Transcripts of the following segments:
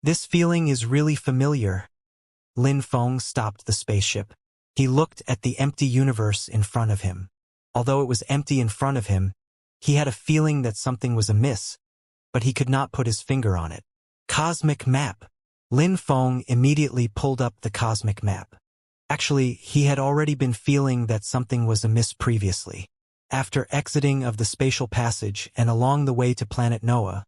This feeling is really familiar. Lin Feng stopped the spaceship. He looked at the empty universe in front of him. Although it was empty in front of him, he had a feeling that something was amiss, but he could not put his finger on it. Cosmic map. Lin Feng immediately pulled up the cosmic map. Actually, he had already been feeling that something was amiss previously. After exiting of the spatial passage and along the way to planet Noah,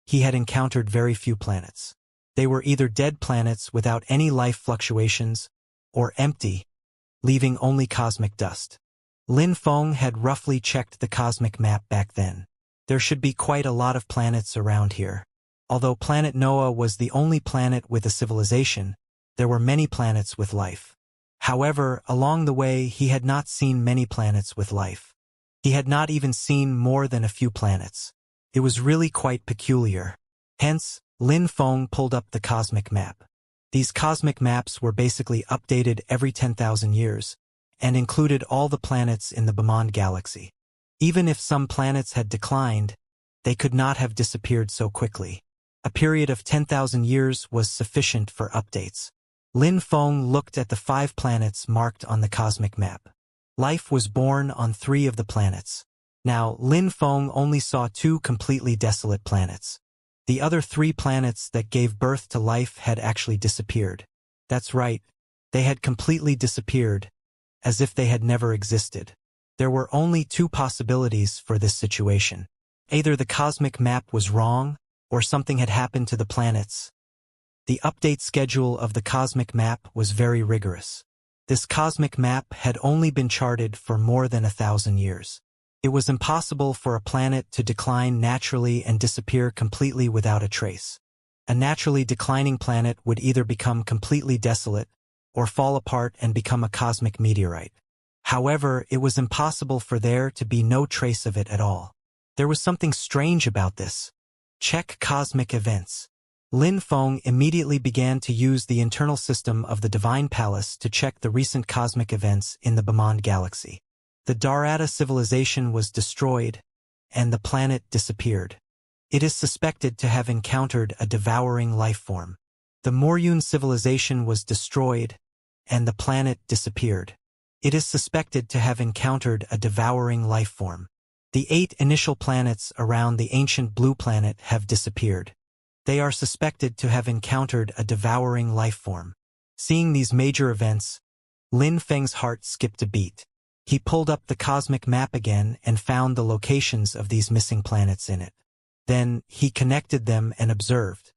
he had encountered very few planets. They were either dead planets without any life fluctuations, or empty, leaving only cosmic dust. Lin Feng had roughly checked the cosmic map back then. There should be quite a lot of planets around here. Although planet Noah was the only planet with a civilization, there were many planets with life. However, along the way he had not seen many planets with life. He had not even seen more than a few planets. It was really quite peculiar. Hence, Lin Feng pulled up the cosmic map. These cosmic maps were basically updated every 10,000 years, and included all the planets in the Bemond galaxy. Even if some planets had declined, they could not have disappeared so quickly. A period of 10,000 years was sufficient for updates. Lin Feng looked at the 5 planets marked on the cosmic map. Life was born on 3 of the planets. Now, Lin Feng only saw 2 completely desolate planets. The other 3 planets that gave birth to life had actually disappeared. That's right, they had completely disappeared, as if they had never existed. There were only 2 possibilities for this situation. Either the cosmic map was wrong, or something had happened to the planets. The update schedule of the cosmic map was very rigorous. This cosmic map had only been charted for more than 1,000 years. It was impossible for a planet to decline naturally and disappear completely without a trace. A naturally declining planet would either become completely desolate, or fall apart and become a cosmic meteorite. However, it was impossible for there to be no trace of it at all. There was something strange about this. Check cosmic events. Lin Feng immediately began to use the internal system of the Divine Palace to check the recent cosmic events in the Bemond galaxy. The Darata civilization was destroyed, and the planet disappeared. It is suspected to have encountered a devouring life form. The Moryun civilization was destroyed, and the planet disappeared. It is suspected to have encountered a devouring life form. The 8 initial planets around the ancient blue planet have disappeared. They are suspected to have encountered a devouring life form. Seeing these major events, Lin Feng's heart skipped a beat. He pulled up the cosmic map again and found the locations of these missing planets in it. Then, he connected them and observed.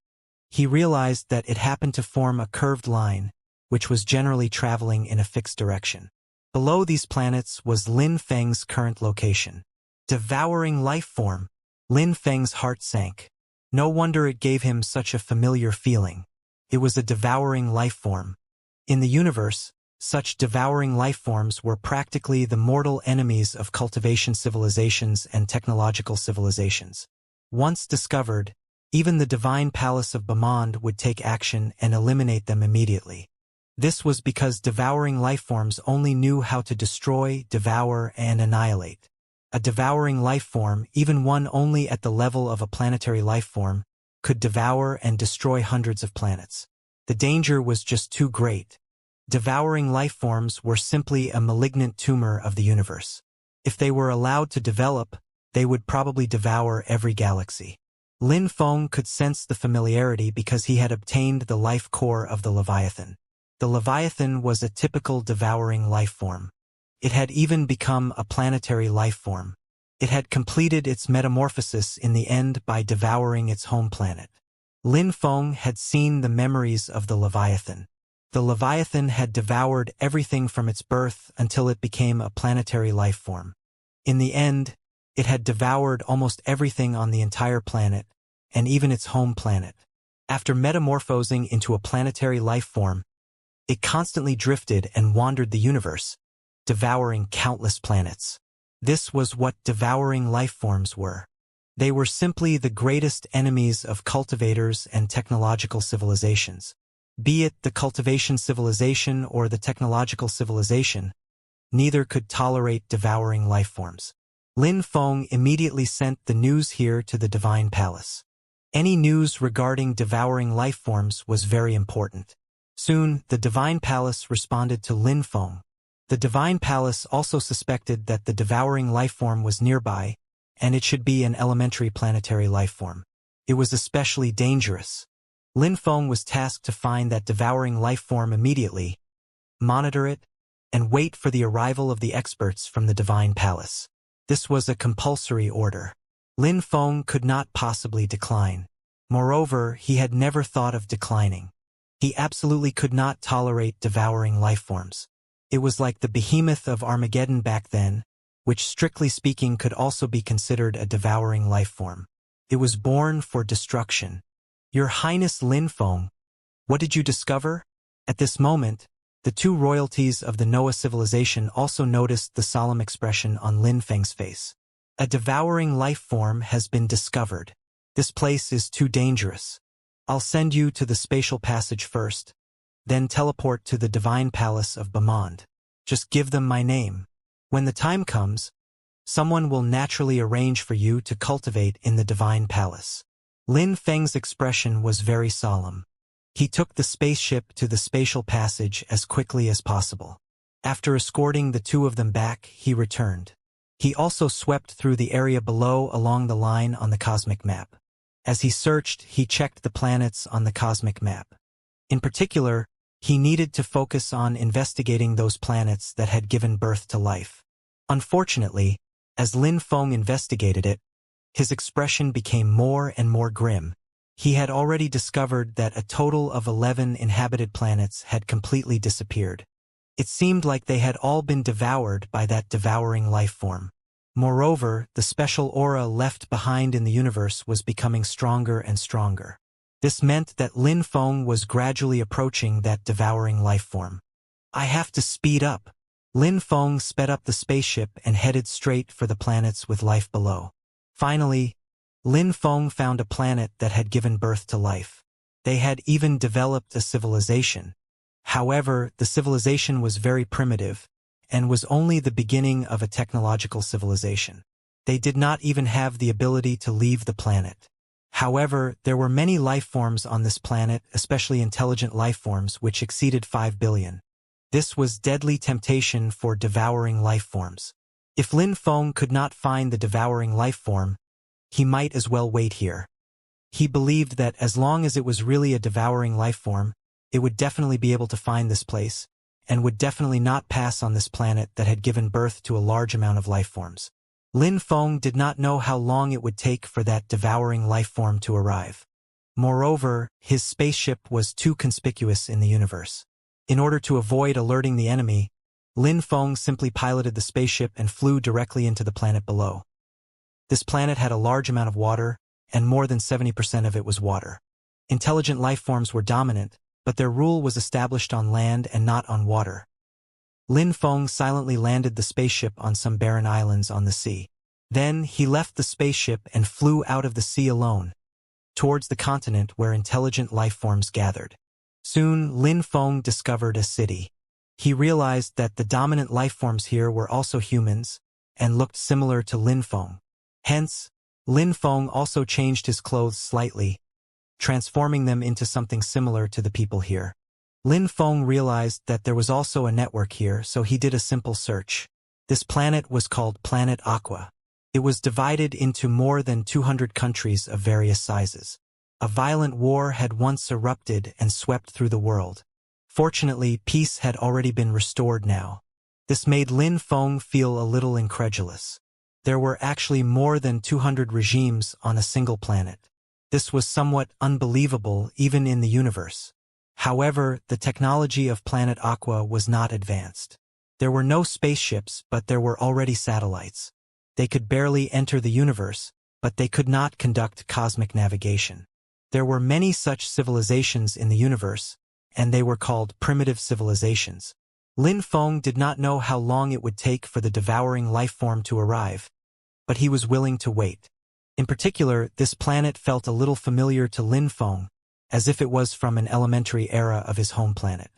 He realized that it happened to form a curved line, which was generally traveling in a fixed direction. Below these planets was Lin Feng's current location. Devouring life form. Lin Feng's heart sank. No wonder it gave him such a familiar feeling. It was a devouring life form. In the universe, such devouring life forms were practically the mortal enemies of cultivation civilizations and technological civilizations. Once discovered, even the Divine Palace of Bemond would take action and eliminate them immediately. This was because devouring life forms only knew how to destroy, devour, and annihilate. A devouring life form, even one only at the level of a planetary life form, could devour and destroy hundreds of planets. The danger was just too great. Devouring life forms were simply a malignant tumor of the universe. If they were allowed to develop, they would probably devour every galaxy. Lin Feng could sense the familiarity because he had obtained the life core of the Leviathan. The Leviathan was a typical devouring life form. It had even become a planetary life form. It had completed its metamorphosis in the end by devouring its home planet. Lin Feng had seen the memories of the Leviathan. The Leviathan had devoured everything from its birth until it became a planetary life form. In the end, it had devoured almost everything on the entire planet, and even its home planet. After metamorphosing into a planetary life form, it constantly drifted and wandered the universe, devouring countless planets. This was what devouring life forms were. They were simply the greatest enemies of cultivators and technological civilizations. Be it the cultivation civilization or the technological civilization, neither could tolerate devouring life forms. Lin Feng immediately sent the news here to the Divine Palace. Any news regarding devouring lifeforms was very important. Soon, the Divine Palace responded to Lin Feng. The Divine Palace also suspected that the devouring lifeform was nearby, and it should be an elementary planetary lifeform. It was especially dangerous. Lin Feng was tasked to find that devouring lifeform immediately, monitor it, and wait for the arrival of the experts from the Divine Palace. This was a compulsory order. Lin Feng could not possibly decline. Moreover, he had never thought of declining. He absolutely could not tolerate devouring lifeforms. It was like the behemoth of Armageddon back then, which strictly speaking could also be considered a devouring lifeform. It was born for destruction. Your Highness Lin Feng, what did you discover? At this moment, the two royalties of the Noah civilization also noticed the solemn expression on Lin Feng's face. A devouring lifeform has been discovered. This place is too dangerous. I'll send you to the spatial passage first, then teleport to the Divine Palace of Bamond. Just give them my name. When the time comes, someone will naturally arrange for you to cultivate in the Divine Palace. Lin Feng's expression was very solemn. He took the spaceship to the spatial passage as quickly as possible. After escorting the two of them back, he returned. He also swept through the area below along the line on the cosmic map. As he searched, he checked the planets on the cosmic map. In particular, he needed to focus on investigating those planets that had given birth to life. Unfortunately, as Lin Feng investigated it, his expression became more and more grim. He had already discovered that a total of 11 inhabited planets had completely disappeared. It seemed like they had all been devoured by that devouring life form. Moreover, the special aura left behind in the universe was becoming stronger and stronger. This meant that Lin Feng was gradually approaching that devouring life form. I have to speed up. Lin Feng sped up the spaceship and headed straight for the planets with life below. Finally, Lin Feng found a planet that had given birth to life. They had even developed a civilization. However, the civilization was very primitive, and was only the beginning of a technological civilization. They did not even have the ability to leave the planet. However, there were many life forms on this planet, especially intelligent life forms, which exceeded 5 billion. This was deadly temptation for devouring life forms. If Lin Feng could not find the devouring life form, he might as well wait here. He believed that as long as it was really a devouring life form, it would definitely be able to find this place, and would definitely not pass on this planet that had given birth to a large amount of life forms. Lin Feng did not know how long it would take for that devouring life form to arrive. Moreover, his spaceship was too conspicuous in the universe. In order to avoid alerting the enemy, Lin Feng simply piloted the spaceship and flew directly into the planet below. This planet had a large amount of water, and more than 70% of it was water. Intelligent life forms were dominant, but their rule was established on land and not on water. Lin Feng silently landed the spaceship on some barren islands on the sea. Then he left the spaceship and flew out of the sea alone, towards the continent where intelligent life forms gathered. Soon, Lin Feng discovered a city. He realized that the dominant life forms here were also humans, and looked similar to Lin Feng. Hence, Lin Feng also changed his clothes slightly, transforming them into something similar to the people here. Lin Feng realized that there was also a network here, so he did a simple search. This planet was called Planet Aqua. It was divided into more than 200 countries of various sizes. A violent war had once erupted and swept through the world. Fortunately, peace had already been restored now. This made Lin Feng feel a little incredulous. There were actually more than 200 regimes on a single planet. This was somewhat unbelievable even in the universe. However, the technology of Planet Aqua was not advanced. There were no spaceships, but there were already satellites. They could barely enter the universe, but they could not conduct cosmic navigation. There were many such civilizations in the universe, and they were called primitive civilizations. Lin Feng did not know how long it would take for the devouring life form to arrive, but he was willing to wait. In particular, this planet felt a little familiar to Lin Feng, as if it was from an elementary era of his home planet.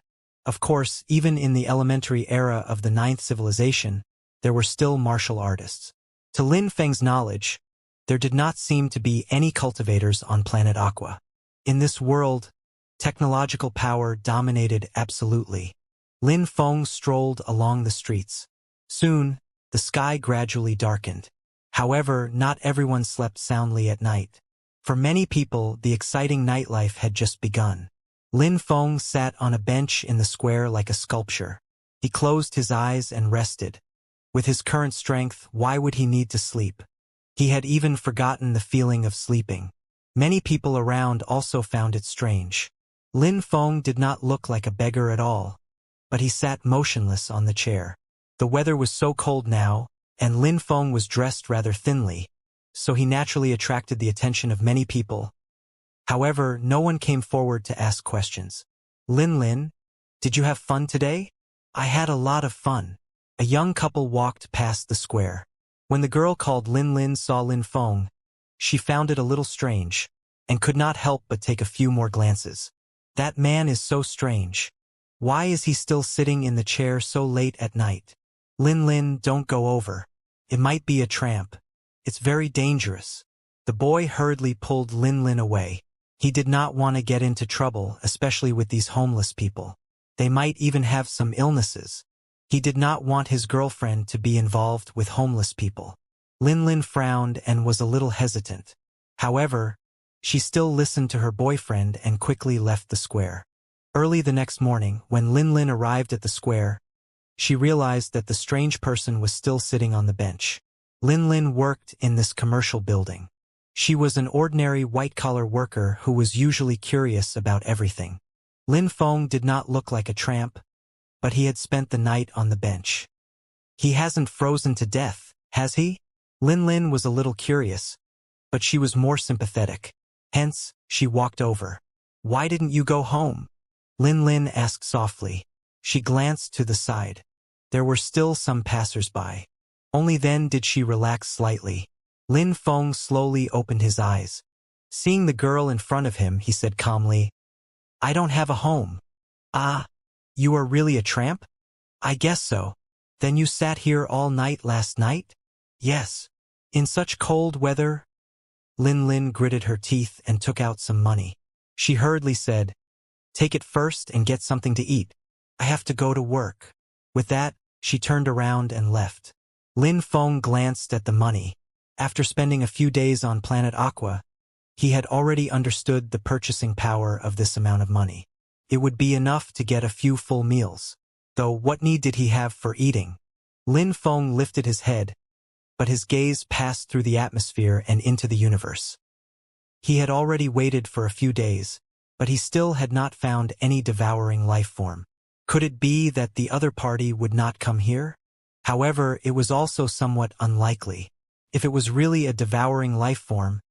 Of course, even in the elementary era of the 9th civilization, there were still martial artists. To Lin Feng's knowledge, There did not seem to be any cultivators on planet Aqua. In this world, technological power dominated absolutely. Lin Feng strolled along the streets. Soon, the sky gradually darkened. However, not everyone slept soundly at night. For many people, the exciting nightlife had just begun. Lin Feng sat on a bench in the square like a sculpture. He closed his eyes and rested. With his current strength, why would he need to sleep? He had even forgotten the feeling of sleeping. Many people around also found it strange. Lin Feng did not look like a beggar at all, but he sat motionless on the chair. The weather was so cold now, and Lin Feng was dressed rather thinly, so he naturally attracted the attention of many people. However, no one came forward to ask questions. Lin, did you have fun today? I had a lot of fun. A young couple walked past the square. When the girl called Lin saw Lin Feng, she found it a little strange, and could not help but take a few more glances. That man is so strange. Why is he still sitting in the chair so late at night? Lin, don't go over. It might be a tramp. It's very dangerous. The boy hurriedly pulled Lin away. He did not want to get into trouble, especially with these homeless people. They might even have some illnesses. He did not want his girlfriend to be involved with homeless people. Lin frowned and was a little hesitant. However, she still listened to her boyfriend and quickly left the square. Early the next morning, when Lin arrived at the square, she realized that the strange person was still sitting on the bench. Lin worked in this commercial building. She was an ordinary white-collar worker who was usually curious about everything. Lin Feng did not look like a tramp, but he had spent the night on the bench. He hasn't frozen to death, has he? Lin was a little curious, but she was more sympathetic. Hence, she walked over. Why didn't you go home? Lin asked softly. She glanced to the side. There were still some passers-by. Only then did she relax slightly. Lin Feng slowly opened his eyes. Seeing the girl in front of him, he said calmly, I don't have a home. Ah, you are really a tramp? I guess so. Then you sat here all night last night? Yes. In such cold weather? Lin gritted her teeth and took out some money. She hurriedly said, Take it first and get something to eat. I have to go to work. With that, she turned around and left. Lin Feng glanced at the money. After spending a few days on planet Aqua, he had already understood the purchasing power of this amount of money. It would be enough to get a few full meals. Though what need did he have for eating? Lin Feng lifted his head, but his gaze passed through the atmosphere and into the universe. He had already waited for a few days, but he still had not found any devouring life form. Could it be that the other party would not come here? However, it was also somewhat unlikely. If it was really a devouring life form,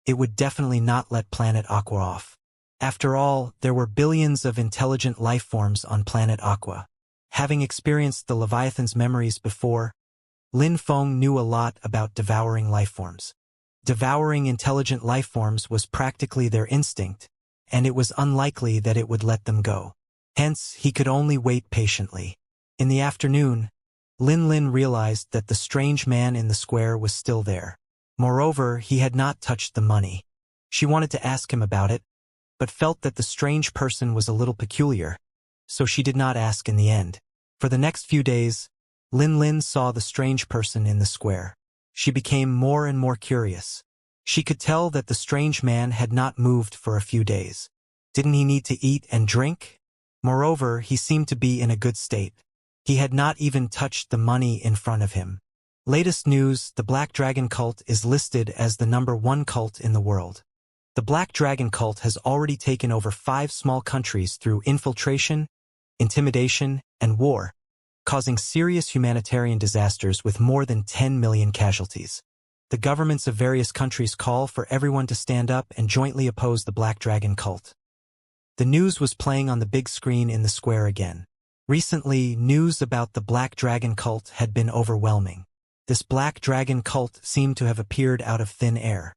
it would definitely not let planet Aqua off. After all, there were billions of intelligent life forms on planet Aqua. Having experienced the Leviathan's memories before, Lin Feng knew a lot about devouring life forms. Devouring intelligent life forms was practically their instinct, and it was unlikely that it would let them go. Hence, he could only wait patiently. In the afternoon, Lin realized that the strange man in the square was still there. Moreover, he had not touched the money. She wanted to ask him about it, but felt that the strange person was a little peculiar, so she did not ask in the end. For the next few days, Lin saw the strange person in the square. She became more and more curious. She could tell that the strange man had not moved for a few days. Didn't he need to eat and drink? Moreover, he seemed to be in a good state. He had not even touched the money in front of him. Latest news, the Black Dragon cult is listed as the #1 cult in the world. The Black Dragon cult has already taken over 5 small countries through infiltration, intimidation, and war, causing serious humanitarian disasters with more than 10 million casualties. The governments of various countries call for everyone to stand up and jointly oppose the Black Dragon cult. The news was playing on the big screen in the square again. Recently, news about the Black Dragon cult had been overwhelming. This Black Dragon cult seemed to have appeared out of thin air.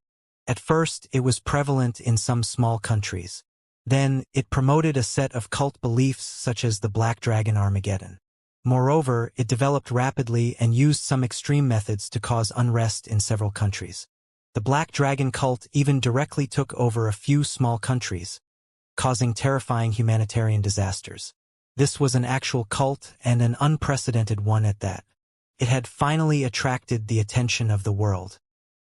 At first, it was prevalent in some small countries. Then, it promoted a set of cult beliefs such as the Black Dragon Armageddon. Moreover, it developed rapidly and used some extreme methods to cause unrest in several countries. The Black Dragon cult even directly took over a few small countries, causing terrifying humanitarian disasters. This was an actual cult and an unprecedented one at that. It had finally attracted the attention of the world.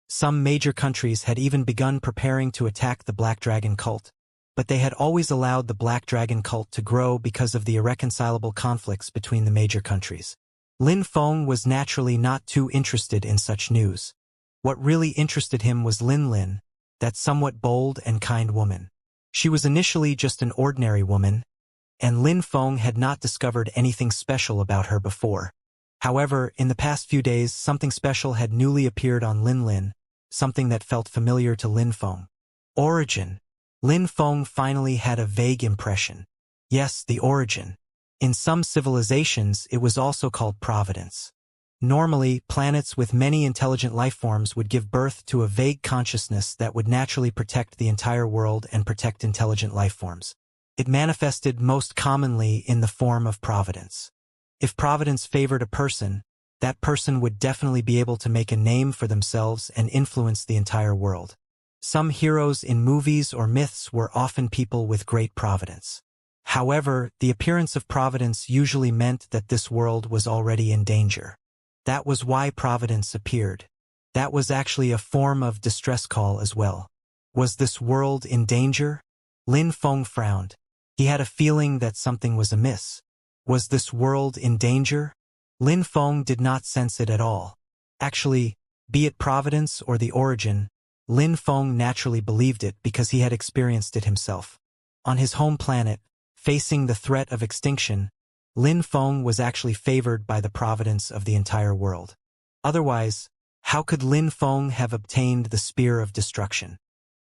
Some major countries had even begun preparing to attack the Black Dragon cult, but they had always allowed the Black Dragon cult to grow because of the irreconcilable conflicts between the major countries. Lin Feng was naturally not too interested in such news. What really interested him was Lin Lin, that somewhat bold and kind woman. She was initially just an ordinary woman, and Lin Feng had not discovered anything special about her before. However, in the past few days, something special had newly appeared on Lin Lin, something that felt familiar to Lin Feng. Origin. Lin Feng finally had a vague impression. Yes, the origin. In some civilizations, it was also called providence. Normally, planets with many intelligent lifeforms would give birth to a vague consciousness that would naturally protect the entire world and protect intelligent lifeforms. It manifested most commonly in the form of providence. If providence favored a person, that person would definitely be able to make a name for themselves and influence the entire world. Some heroes in movies or myths were often people with great providence. However, the appearance of providence usually meant that this world was already in danger. That was why providence appeared. That was actually a form of distress call as well. Was this world in danger? Lin Feng frowned. He had a feeling that something was amiss. Was this world in danger? Lin Feng did not sense it at all. Actually, be it providence or the origin, Lin Feng naturally believed it because he had experienced it himself. On his home planet, facing the threat of extinction, Lin Feng was actually favored by the providence of the entire world. Otherwise, how could Lin Feng have obtained the Spear of Destruction?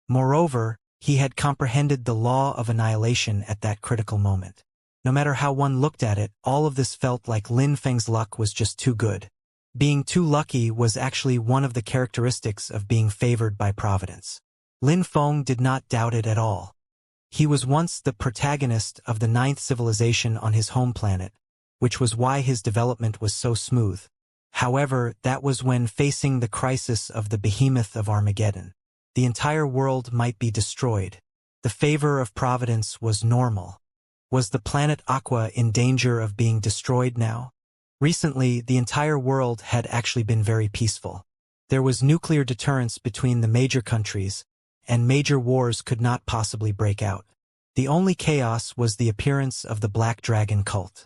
Moreover, he had comprehended the law of annihilation at that critical moment. No matter how one looked at it, all of this felt like Lin Feng's luck was just too good. Being too lucky was actually one of the characteristics of being favored by providence. Lin Feng did not doubt it at all. He was once the protagonist of the 9th civilization on his home planet, which was why his development was so smooth. However, that was when facing the crisis of the behemoth of Armageddon. The entire world might be destroyed. The favor of providence was normal. Was the planet Aqua in danger of being destroyed now? Recently, the entire world had actually been very peaceful. There was nuclear deterrence between the major countries, and major wars could not possibly break out. The only chaos was the appearance of the Black Dragon cult.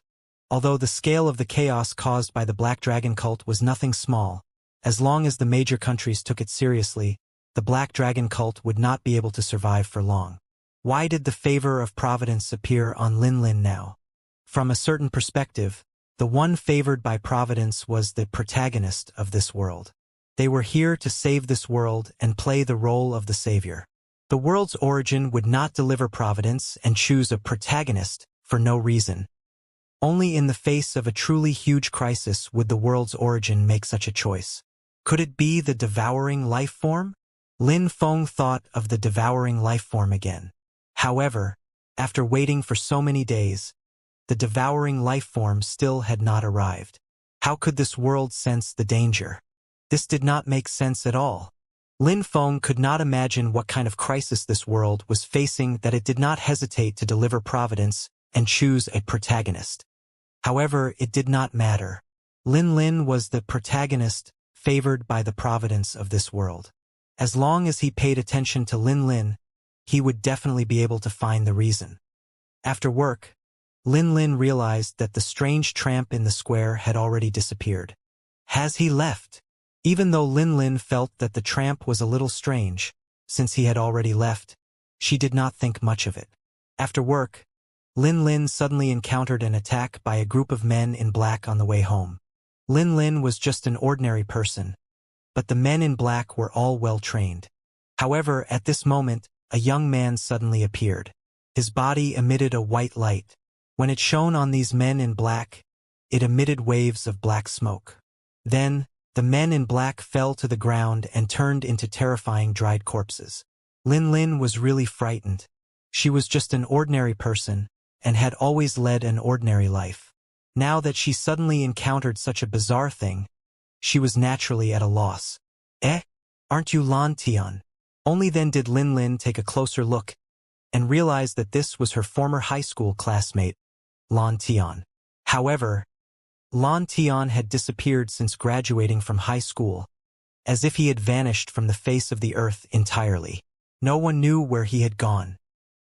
Although the scale of the chaos caused by the Black Dragon cult was nothing small, as long as the major countries took it seriously, the Black Dragon cult would not be able to survive for long. Why did the favor of providence appear on Lin Lin now? From a certain perspective, the one favored by providence was the protagonist of this world. They were here to save this world and play the role of the savior. The world's origin would not deliver providence and choose a protagonist for no reason. Only in the face of a truly huge crisis would the world's origin make such a choice. Could it be the devouring life form? Lin Feng thought of the devouring life form again. However, after waiting for so many days, the devouring life form still had not arrived. How could this world sense the danger? This did not make sense at all. Lin Feng could not imagine what kind of crisis this world was facing that it did not hesitate to deliver providence and choose a protagonist. However, it did not matter. Lin Lin was the protagonist favored by the providence of this world. As long as he paid attention to Lin Lin, he would definitely be able to find the reason. After work, Lin Lin realized that the strange tramp in the square had already disappeared. Has he left? Even though Lin Lin felt that the tramp was a little strange, since he had already left, she did not think much of it. After work, Lin Lin suddenly encountered an attack by a group of men in black on the way home. Lin Lin was just an ordinary person, but the men in black were all well trained. However, at this moment, a young man suddenly appeared. His body emitted a white light. When it shone on these men in black, it emitted waves of black smoke. Then, the men in black fell to the ground and turned into terrifying dried corpses. Lin Lin was really frightened. She was just an ordinary person, and had always led an ordinary life. Now that she suddenly encountered such a bizarre thing, she was naturally at a loss. Eh? Aren't you Lan Tian? Only then did Lin Lin take a closer look and realize that this was her former high school classmate, Lan Tian. However, Lan Tian had disappeared since graduating from high school, as if he had vanished from the face of the earth entirely. No one knew where he had gone.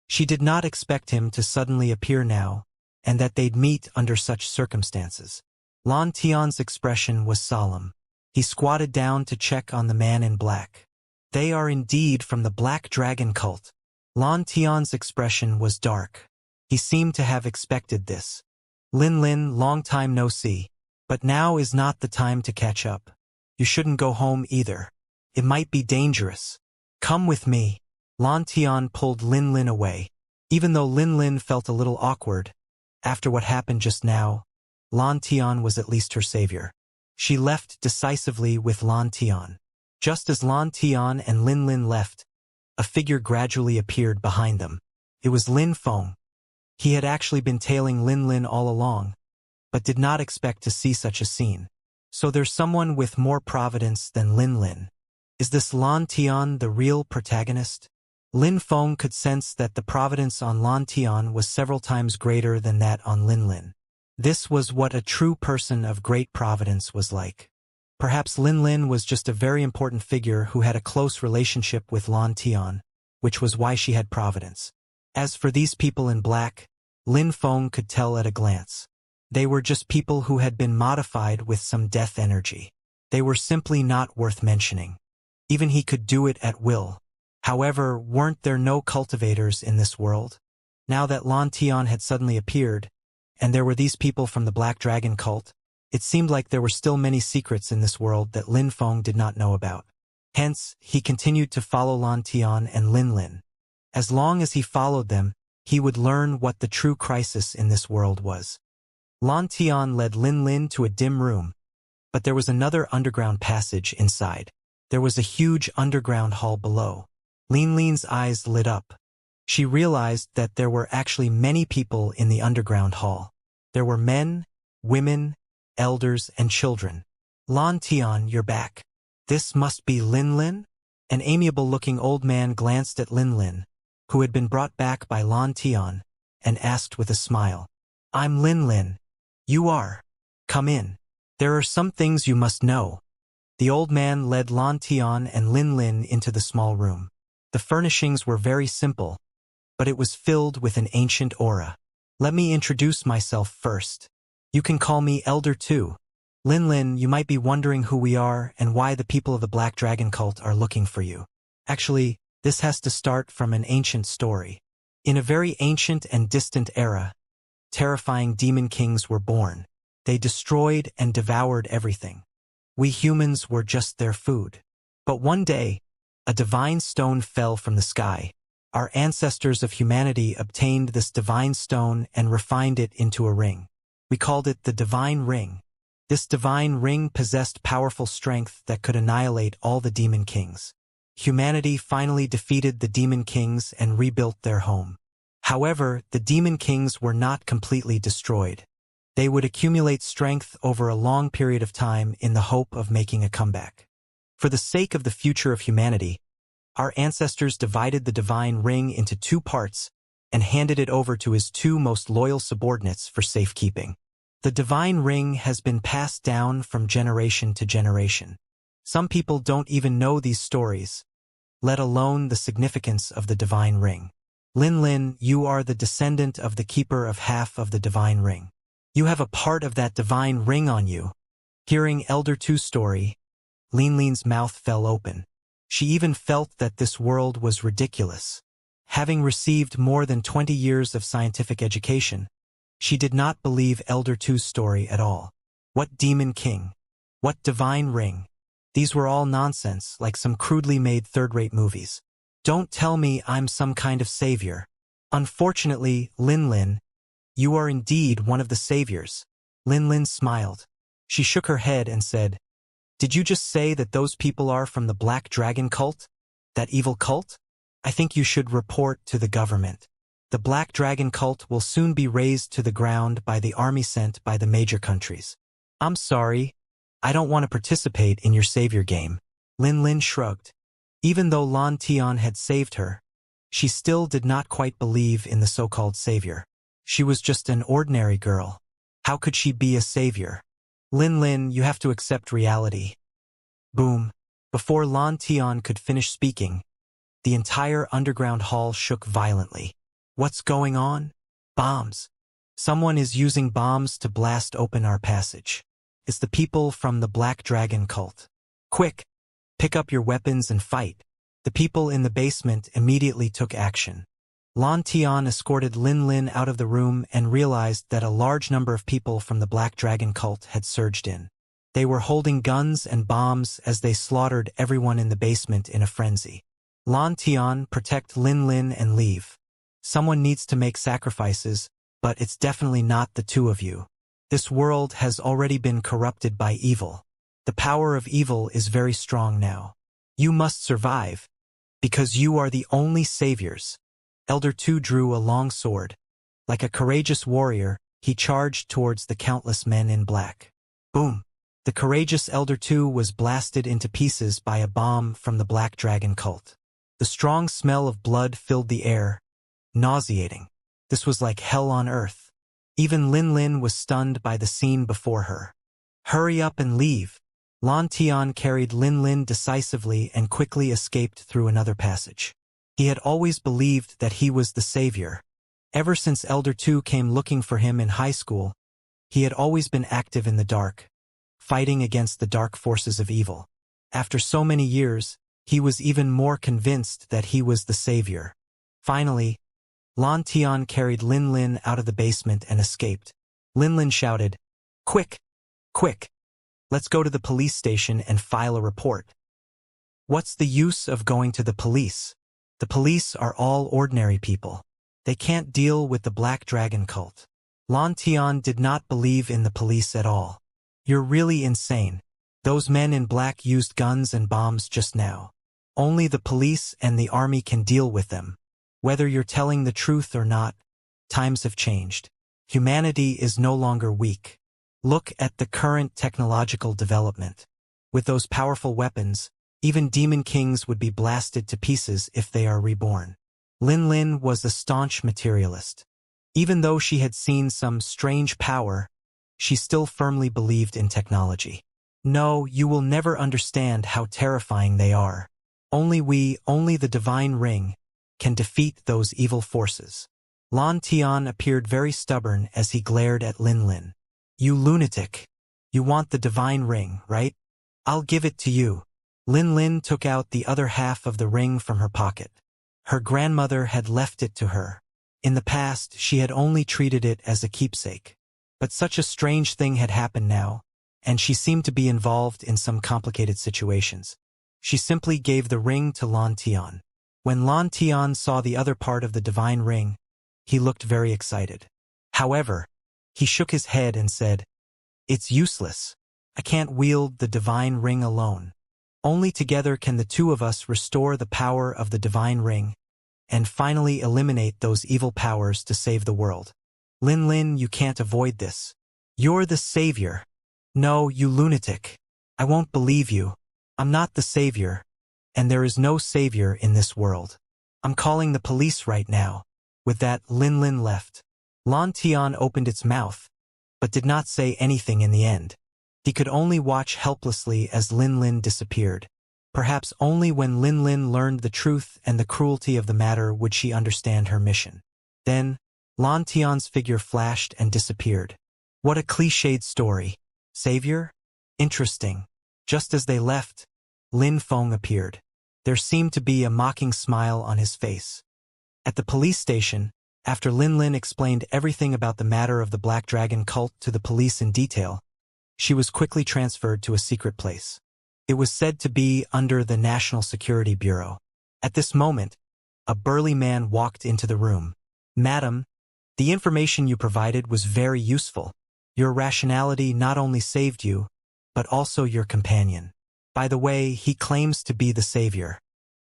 She did not expect him to suddenly appear now, and that they'd meet under such circumstances. Lan Tian's expression was solemn. He squatted down to check on the man in black. They are indeed from the Black Dragon cult. Lan Tian's expression was dark. He seemed to have expected this. Lin Lin, long time no see. But now is not the time to catch up. You shouldn't go home either. It might be dangerous. Come with me. Lan Tian pulled Lin Lin away. Even though Lin Lin felt a little awkward, after what happened just now, Lan Tian was at least her savior. She left decisively with Lan Tian. Just as Lan Tian and Lin Lin left, a figure gradually appeared behind them. It was Lin Feng. He had actually been tailing Lin Lin all along, but did not expect to see such a scene. So there's someone with more providence than Lin Lin. Is this Lan Tian the real protagonist? Lin Feng could sense that the providence on Lan Tian was several times greater than that on Lin Lin. This was what a true person of great providence was like. Perhaps Lin Lin was just a very important figure who had a close relationship with Lan Tian, which was why she had providence. As for these people in black, Lin Feng could tell at a glance. They were just people who had been modified with some death energy. They were simply not worth mentioning. Even he could do it at will. However, weren't there no cultivators in this world? Now that Lan Tian had suddenly appeared, and there were these people from the Black Dragon cult, it seemed like there were still many secrets in this world that Lin Feng did not know about. Hence, he continued to follow Lan Tian and Lin Lin. As long as he followed them, he would learn what the true crisis in this world was. Lan Tian led Lin Lin to a dim room, but there was another underground passage inside. There was a huge underground hall below. Lin Lin's eyes lit up. She realized that there were actually many people in the underground hall. There were men, women, elders, and children. Lan Tian, you're back. This must be Lin Lin? An amiable-looking old man glanced at Lin Lin, who had been brought back by Lan Tian, and asked with a smile, I'm Lin Lin. You are. Come in. There are some things you must know. The old man led Lan Tian and Lin Lin into the small room. The furnishings were very simple, but it was filled with an ancient aura. Let me introduce myself first. You can call me Elder too. Lin Lin, you might be wondering who we are and why the people of the Black Dragon cult are looking for you. Actually, this has to start from an ancient story. In a very ancient and distant era, terrifying demon kings were born. They destroyed and devoured everything. We humans were just their food. But one day, a divine stone fell from the sky. Our ancestors of humanity obtained this divine stone and refined it into a ring. We called it the Divine Ring. This divine ring possessed powerful strength that could annihilate all the demon kings. Humanity finally defeated the demon kings and rebuilt their home. However, the demon kings were not completely destroyed. They would accumulate strength over a long period of time in the hope of making a comeback. For the sake of the future of humanity, our ancestors divided the divine ring into 2 parts and handed it over to his 2 most loyal subordinates for safekeeping. The divine ring has been passed down from generation to generation. Some people don't even know these stories, let alone the significance of the divine ring. Lin Lin, you are the descendant of the keeper of half of the divine ring. You have a part of that divine ring on you. Hearing Elder Two's story, Lin Lin's mouth fell open. She even felt that this world was ridiculous. Having received more than 20 years of scientific education, she did not believe Elder Two's story at all. What demon king? What divine ring? These were all nonsense, like some crudely made third-rate movies. Don't tell me I'm some kind of savior. Unfortunately, Lin Lin, you are indeed one of the saviors. Lin Lin smiled. She shook her head and said, Did you just say that those people are from the Black Dragon cult? That evil cult? I think you should report to the government. The Black Dragon cult will soon be razed to the ground by the army sent by the major countries. I'm sorry. I don't want to participate in your savior game. Lin Lin shrugged. Even though Lan Tian had saved her, she still did not quite believe in the so-called savior. She was just an ordinary girl. How could she be a savior? Lin Lin, you have to accept reality. Boom. Before Lan Tian could finish speaking, the entire underground hall shook violently. What's going on? Bombs. Someone is using bombs to blast open our passage. It's the people from the Black Dragon cult. Quick! Pick up your weapons and fight. The people in the basement immediately took action. Lan Tian escorted Lin Lin out of the room and realized that a large number of people from the Black Dragon cult had surged in. They were holding guns and bombs as they slaughtered everyone in the basement in a frenzy. Lan Tian, protect Lin Lin and leave. Someone needs to make sacrifices, but it's definitely not the two of you. This world has already been corrupted by evil. The power of evil is very strong now. You must survive, because you are the only saviors. Elder Two drew a long sword. Like a courageous warrior, he charged towards the countless men in black. Boom! The courageous Elder Two was blasted into pieces by a bomb from the Black Dragon cult. The strong smell of blood filled the air, nauseating. This was like hell on earth. Even Lin Lin was stunned by the scene before her. Hurry up and leave. Lan Tian carried Lin Lin decisively and quickly escaped through another passage. He had always believed that he was the savior. Ever since Elder Two came looking for him in high school, he had always been active in the dark, fighting against the dark forces of evil. After so many years, he was even more convinced that he was the savior. Finally, Lan Tian carried Lin Lin out of the basement and escaped. Lin Lin shouted, "Quick! Quick! Let's go to the police station and file a report." What's the use of going to the police? The police are all ordinary people. They can't deal with the Black Dragon cult. Lan Tian did not believe in the police at all. You're really insane. Those men in black used guns and bombs just now. Only the police and the army can deal with them. Whether you're telling the truth or not, times have changed. Humanity is no longer weak. Look at the current technological development. With those powerful weapons, even demon kings would be blasted to pieces if they are reborn. Lin Lin was a staunch materialist. Even though she had seen some strange power, she still firmly believed in technology. No, you will never understand how terrifying they are. Only the divine ring, can defeat those evil forces. Lan Tian appeared very stubborn as he glared at Lin Lin. You lunatic. You want the divine ring, right? I'll give it to you. Lin Lin took out the other half of the ring from her pocket. Her grandmother had left it to her. In the past, she had only treated it as a keepsake. But such a strange thing had happened now, and she seemed to be involved in some complicated situations. She simply gave the ring to Lan Tian. When Lan Tian saw the other part of the divine ring, he looked very excited. However, he shook his head and said, "It's useless. I can't wield the divine ring alone. Only together can the two of us restore the power of the divine ring and finally eliminate those evil powers to save the world. Lin Lin, you can't avoid this. You're the savior." "No, you lunatic. I won't believe you. I'm not the savior, and there is no savior in this world. I'm calling the police right now." With that, Lin Lin left. Lan Tian opened its mouth, but did not say anything in the end. He could only watch helplessly as Lin Lin disappeared. Perhaps only when Lin Lin learned the truth and the cruelty of the matter would she understand her mission. Then, Lan Tian's figure flashed and disappeared. What a cliched story. Savior? Interesting. Just as they left, Lin Feng appeared. There seemed to be a mocking smile on his face. At the police station, after Lin Lin explained everything about the matter of the Black Dragon cult to the police in detail, she was quickly transferred to a secret place. It was said to be under the National Security Bureau. At this moment, a burly man walked into the room. "Madam, the information you provided was very useful. Your rationality not only saved you, but also your companion. By the way, he claims to be the savior.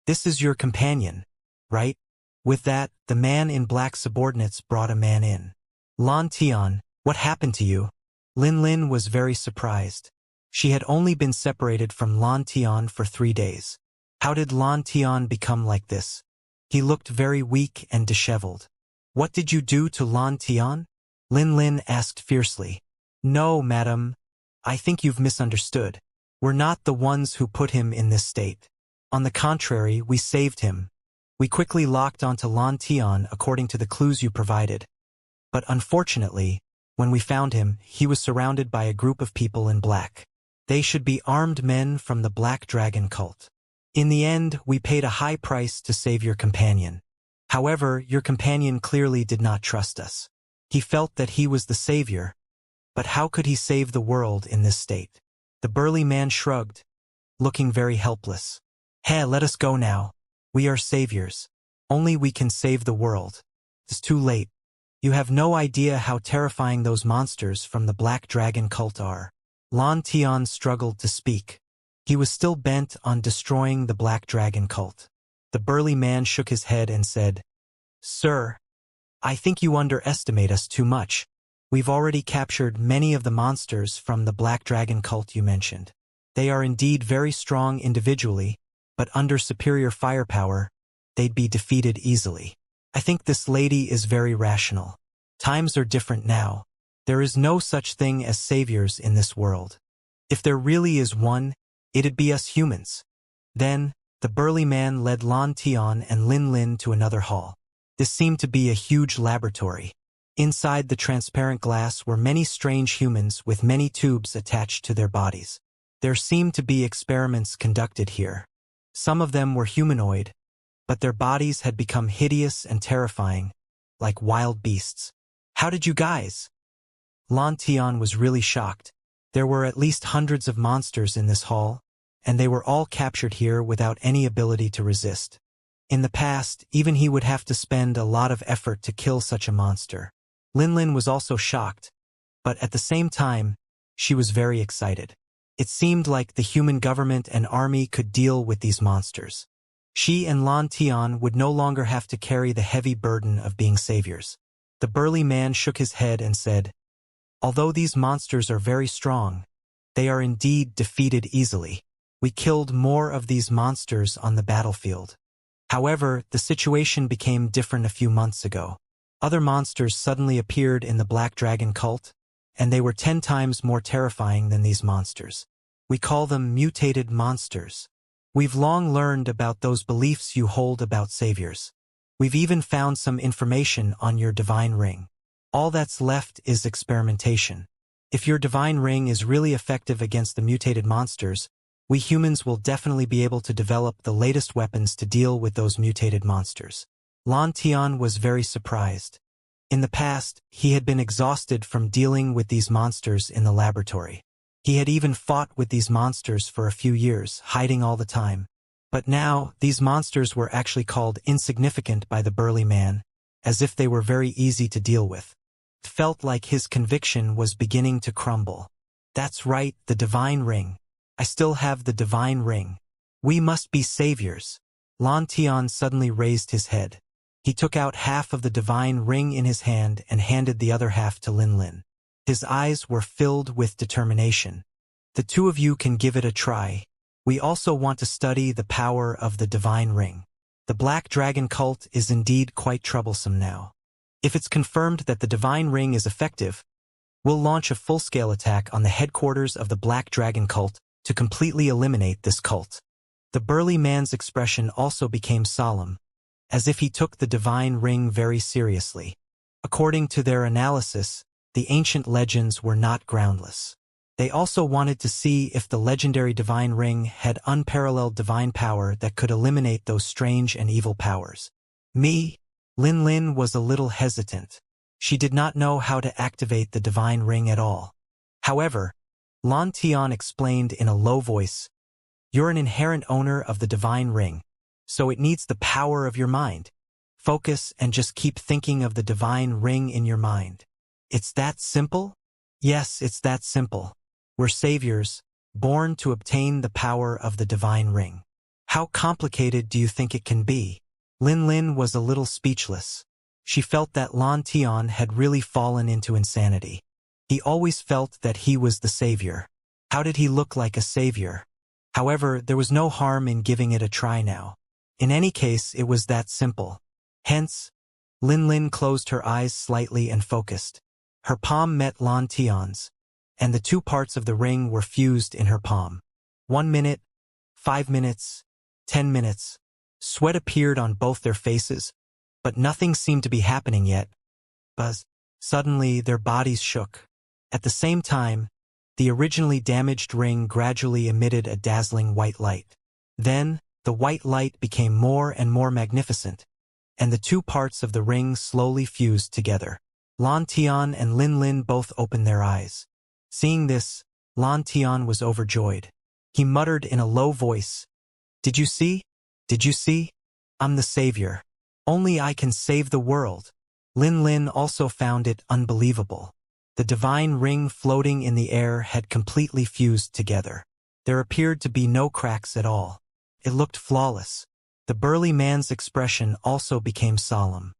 This is your companion, right?" With that, the man in black subordinates brought a man in. "Lan Tian, what happened to you?" Lin Lin was very surprised. She had only been separated from Lan Tian for 3 days. How did Lan Tian become like this? He looked very weak and disheveled. What did you do to Lan Tian? Lin Lin asked fiercely. No, madam. I think you've misunderstood. We're not the ones who put him in this state. On the contrary, we saved him. We quickly locked onto Lan Tian according to the clues you provided. But unfortunately, when we found him, he was surrounded by a group of people in black. They should be armed men from the Black Dragon cult. In the end, we paid a high price to save your companion. However, your companion clearly did not trust us. He felt that he was the savior, but how could he save the world in this state? The burly man shrugged, looking very helpless. Hey, let us go now. We are saviors. Only we can save the world. It's too late. You have no idea how terrifying those monsters from the Black Dragon cult are. Lan Tian struggled to speak. He was still bent on destroying the Black Dragon cult. The burly man shook his head and said, Sir, I think you underestimate us too much. We've already captured many of the monsters from the Black Dragon cult you mentioned. They are indeed very strong individually, but under superior firepower, they'd be defeated easily. I think this lady is very rational. Times are different now. There is no such thing as saviors in this world. If there really is one, it'd be us humans. Then, the burly man led Lan Tian and Lin Lin to another hall. This seemed to be a huge laboratory. Inside the transparent glass were many strange humans with many tubes attached to their bodies. There seemed to be experiments conducted here. Some of them were humanoid, but their bodies had become hideous and terrifying, like wild beasts. How did you guys? Lan Tian was really shocked. There were at least hundreds of monsters in this hall, and they were all captured here without any ability to resist. In the past, even he would have to spend a lot of effort to kill such a monster. Lin Lin was also shocked, but at the same time, she was very excited. It seemed like the human government and army could deal with these monsters. She and Lan Tian would no longer have to carry the heavy burden of being saviors. The burly man shook his head and said, Although these monsters are very strong, they are indeed defeated easily. We killed more of these monsters on the battlefield. However, the situation became different a few months ago. Other monsters suddenly appeared in the Black Dragon cult, and they were 10 times more terrifying than these monsters. We call them mutated monsters. We've long learned about those beliefs you hold about saviors. We've even found some information on your divine ring. All that's left is experimentation. If your divine ring is really effective against the mutated monsters, we humans will definitely be able to develop the latest weapons to deal with those mutated monsters. Lan Tian was very surprised. In the past, he had been exhausted from dealing with these monsters in the laboratory. He had even fought with these monsters for a few years, hiding all the time. But now, these monsters were actually called insignificant by the burly man, as if they were very easy to deal with. It felt like his conviction was beginning to crumble. That's right, the divine ring. I still have the divine ring. We must be saviors. Lan Tian suddenly raised his head. He took out half of the divine ring in his hand and handed the other half to Lin Lin. His eyes were filled with determination. The two of you can give it a try. We also want to study the power of the divine ring. The Black Dragon cult is indeed quite troublesome now. If it's confirmed that the divine ring is effective, we'll launch a full-scale attack on the headquarters of the Black Dragon cult to completely eliminate this cult. The burly man's expression also became solemn, as if he took the divine ring very seriously. According to their analysis, the ancient legends were not groundless. They also wanted to see if the legendary divine ring had unparalleled divine power that could eliminate those strange and evil powers. Lin Lin was a little hesitant. She did not know how to activate the divine ring at all. However, Lan Tian explained in a low voice, You're an inherent owner of the divine ring, so it needs the power of your mind. Focus and just keep thinking of the divine ring in your mind. It's that simple? Yes, it's that simple. We're saviors, born to obtain the power of the divine ring. How complicated do you think it can be? Lin Lin was a little speechless. She felt that Lan Tian had really fallen into insanity. He always felt that he was the savior. How did he look like a savior? However, there was no harm in giving it a try now. In any case, it was that simple. Hence, Lin closed her eyes slightly and focused. Her palm met Lan Tian's, and the two parts of the ring were fused in her palm. 1 minute, 5 minutes, 10 minutes. Sweat appeared on both their faces, but nothing seemed to be happening yet. Buzz. Suddenly, their bodies shook. At the same time, the originally damaged ring gradually emitted a dazzling white light. Then, the white light became more and more magnificent, and the two parts of the ring slowly fused together. Lan Tian and Lin both opened their eyes. Seeing this, Lan Tian was overjoyed. He muttered in a low voice, "Did you see? Did you see? I'm the savior. Only I can save the world." Lin also found it unbelievable. The divine ring floating in the air had completely fused together. There appeared to be no cracks at all. It looked flawless. The burly man's expression also became solemn.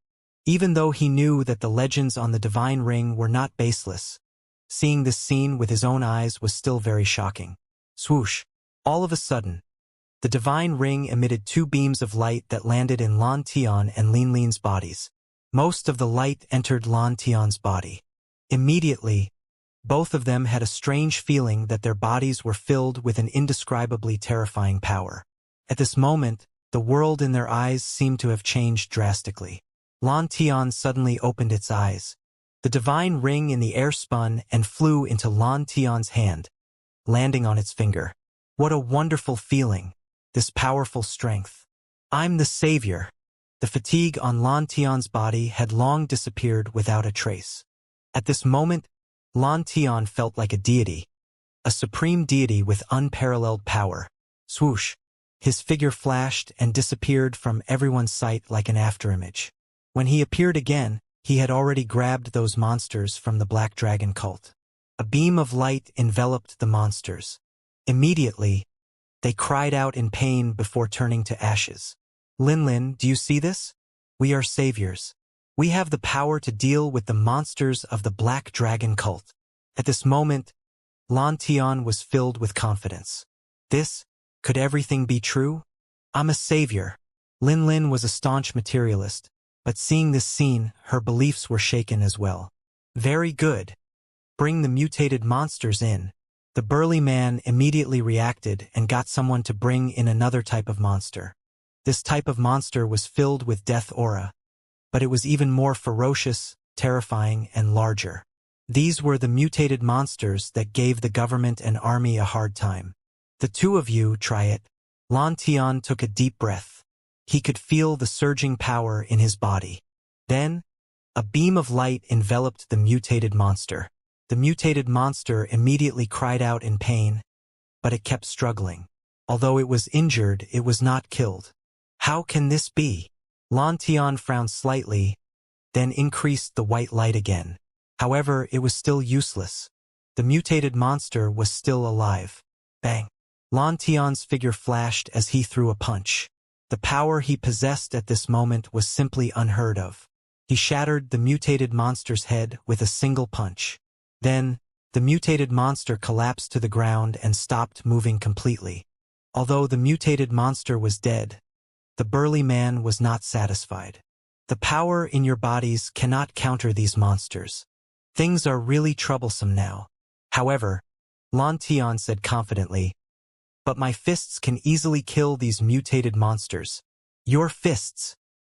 Even though he knew that the legends on the divine ring were not baseless, seeing this scene with his own eyes was still very shocking. Swoosh! All of a sudden, the divine ring emitted two beams of light that landed in Lan Tian and Lin's bodies. Most of the light entered Lan Tian's body. Immediately, both of them had a strange feeling that their bodies were filled with an indescribably terrifying power. At this moment, the world in their eyes seemed to have changed drastically. Lan Tian suddenly opened its eyes. The divine ring in the air spun and flew into Lan Tian's hand, landing on its finger. What a wonderful feeling, this powerful strength. I'm the savior. The fatigue on Lan Tian's body had long disappeared without a trace. At this moment, Lan Tian felt like a deity, a supreme deity with unparalleled power. Swoosh! His figure flashed and disappeared from everyone's sight like an afterimage. When he appeared again, he had already grabbed those monsters from the Black Dragon cult. A beam of light enveloped the monsters. Immediately, they cried out in pain before turning to ashes. Lin, do you see this? We are saviors. We have the power to deal with the monsters of the Black Dragon cult. At this moment, Lan Tian was filled with confidence. Could everything be true? I'm a savior. Lin was a staunch materialist, but seeing this scene, her beliefs were shaken as well. Very good. Bring the mutated monsters in. The burly man immediately reacted and got someone to bring in another type of monster. This type of monster was filled with death aura, but it was even more ferocious, terrifying, and larger. These were the mutated monsters that gave the government and army a hard time. The two of you try it. Lan Tian took a deep breath. He could feel the surging power in his body. Then, a beam of light enveloped the mutated monster. The mutated monster immediately cried out in pain, but it kept struggling. Although it was injured, it was not killed. How can this be? Lan Tian frowned slightly, then increased the white light again. However, it was still useless. The mutated monster was still alive. Bang! Lan Tian's figure flashed as he threw a punch. The power he possessed at this moment was simply unheard of. He shattered the mutated monster's head with a single punch. Then, the mutated monster collapsed to the ground and stopped moving completely. Although the mutated monster was dead, the burly man was not satisfied. The power in your bodies cannot counter these monsters. Things are really troublesome now. However, Lan Tian said confidently, but my fists can easily kill these mutated monsters. Your fists?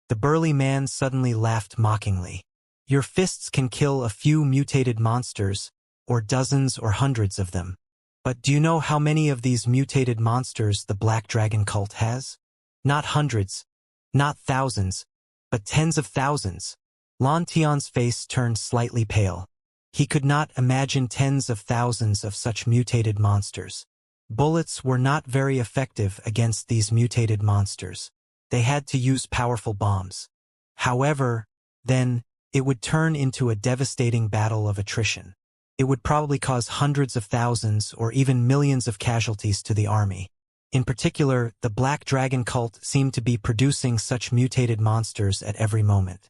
The burly man suddenly laughed mockingly. Your fists can kill a few mutated monsters, or dozens or hundreds of them. But do you know how many of these mutated monsters the Black Dragon cult has? Not hundreds, not thousands, but tens of thousands. Lan Tian's face turned slightly pale. He could not imagine tens of thousands of such mutated monsters. Bullets were not very effective against these mutated monsters. They had to use powerful bombs. However, then, it would turn into a devastating battle of attrition. It would probably cause hundreds of thousands or even millions of casualties to the army. In particular, the Black Dragon cult seemed to be producing such mutated monsters at every moment.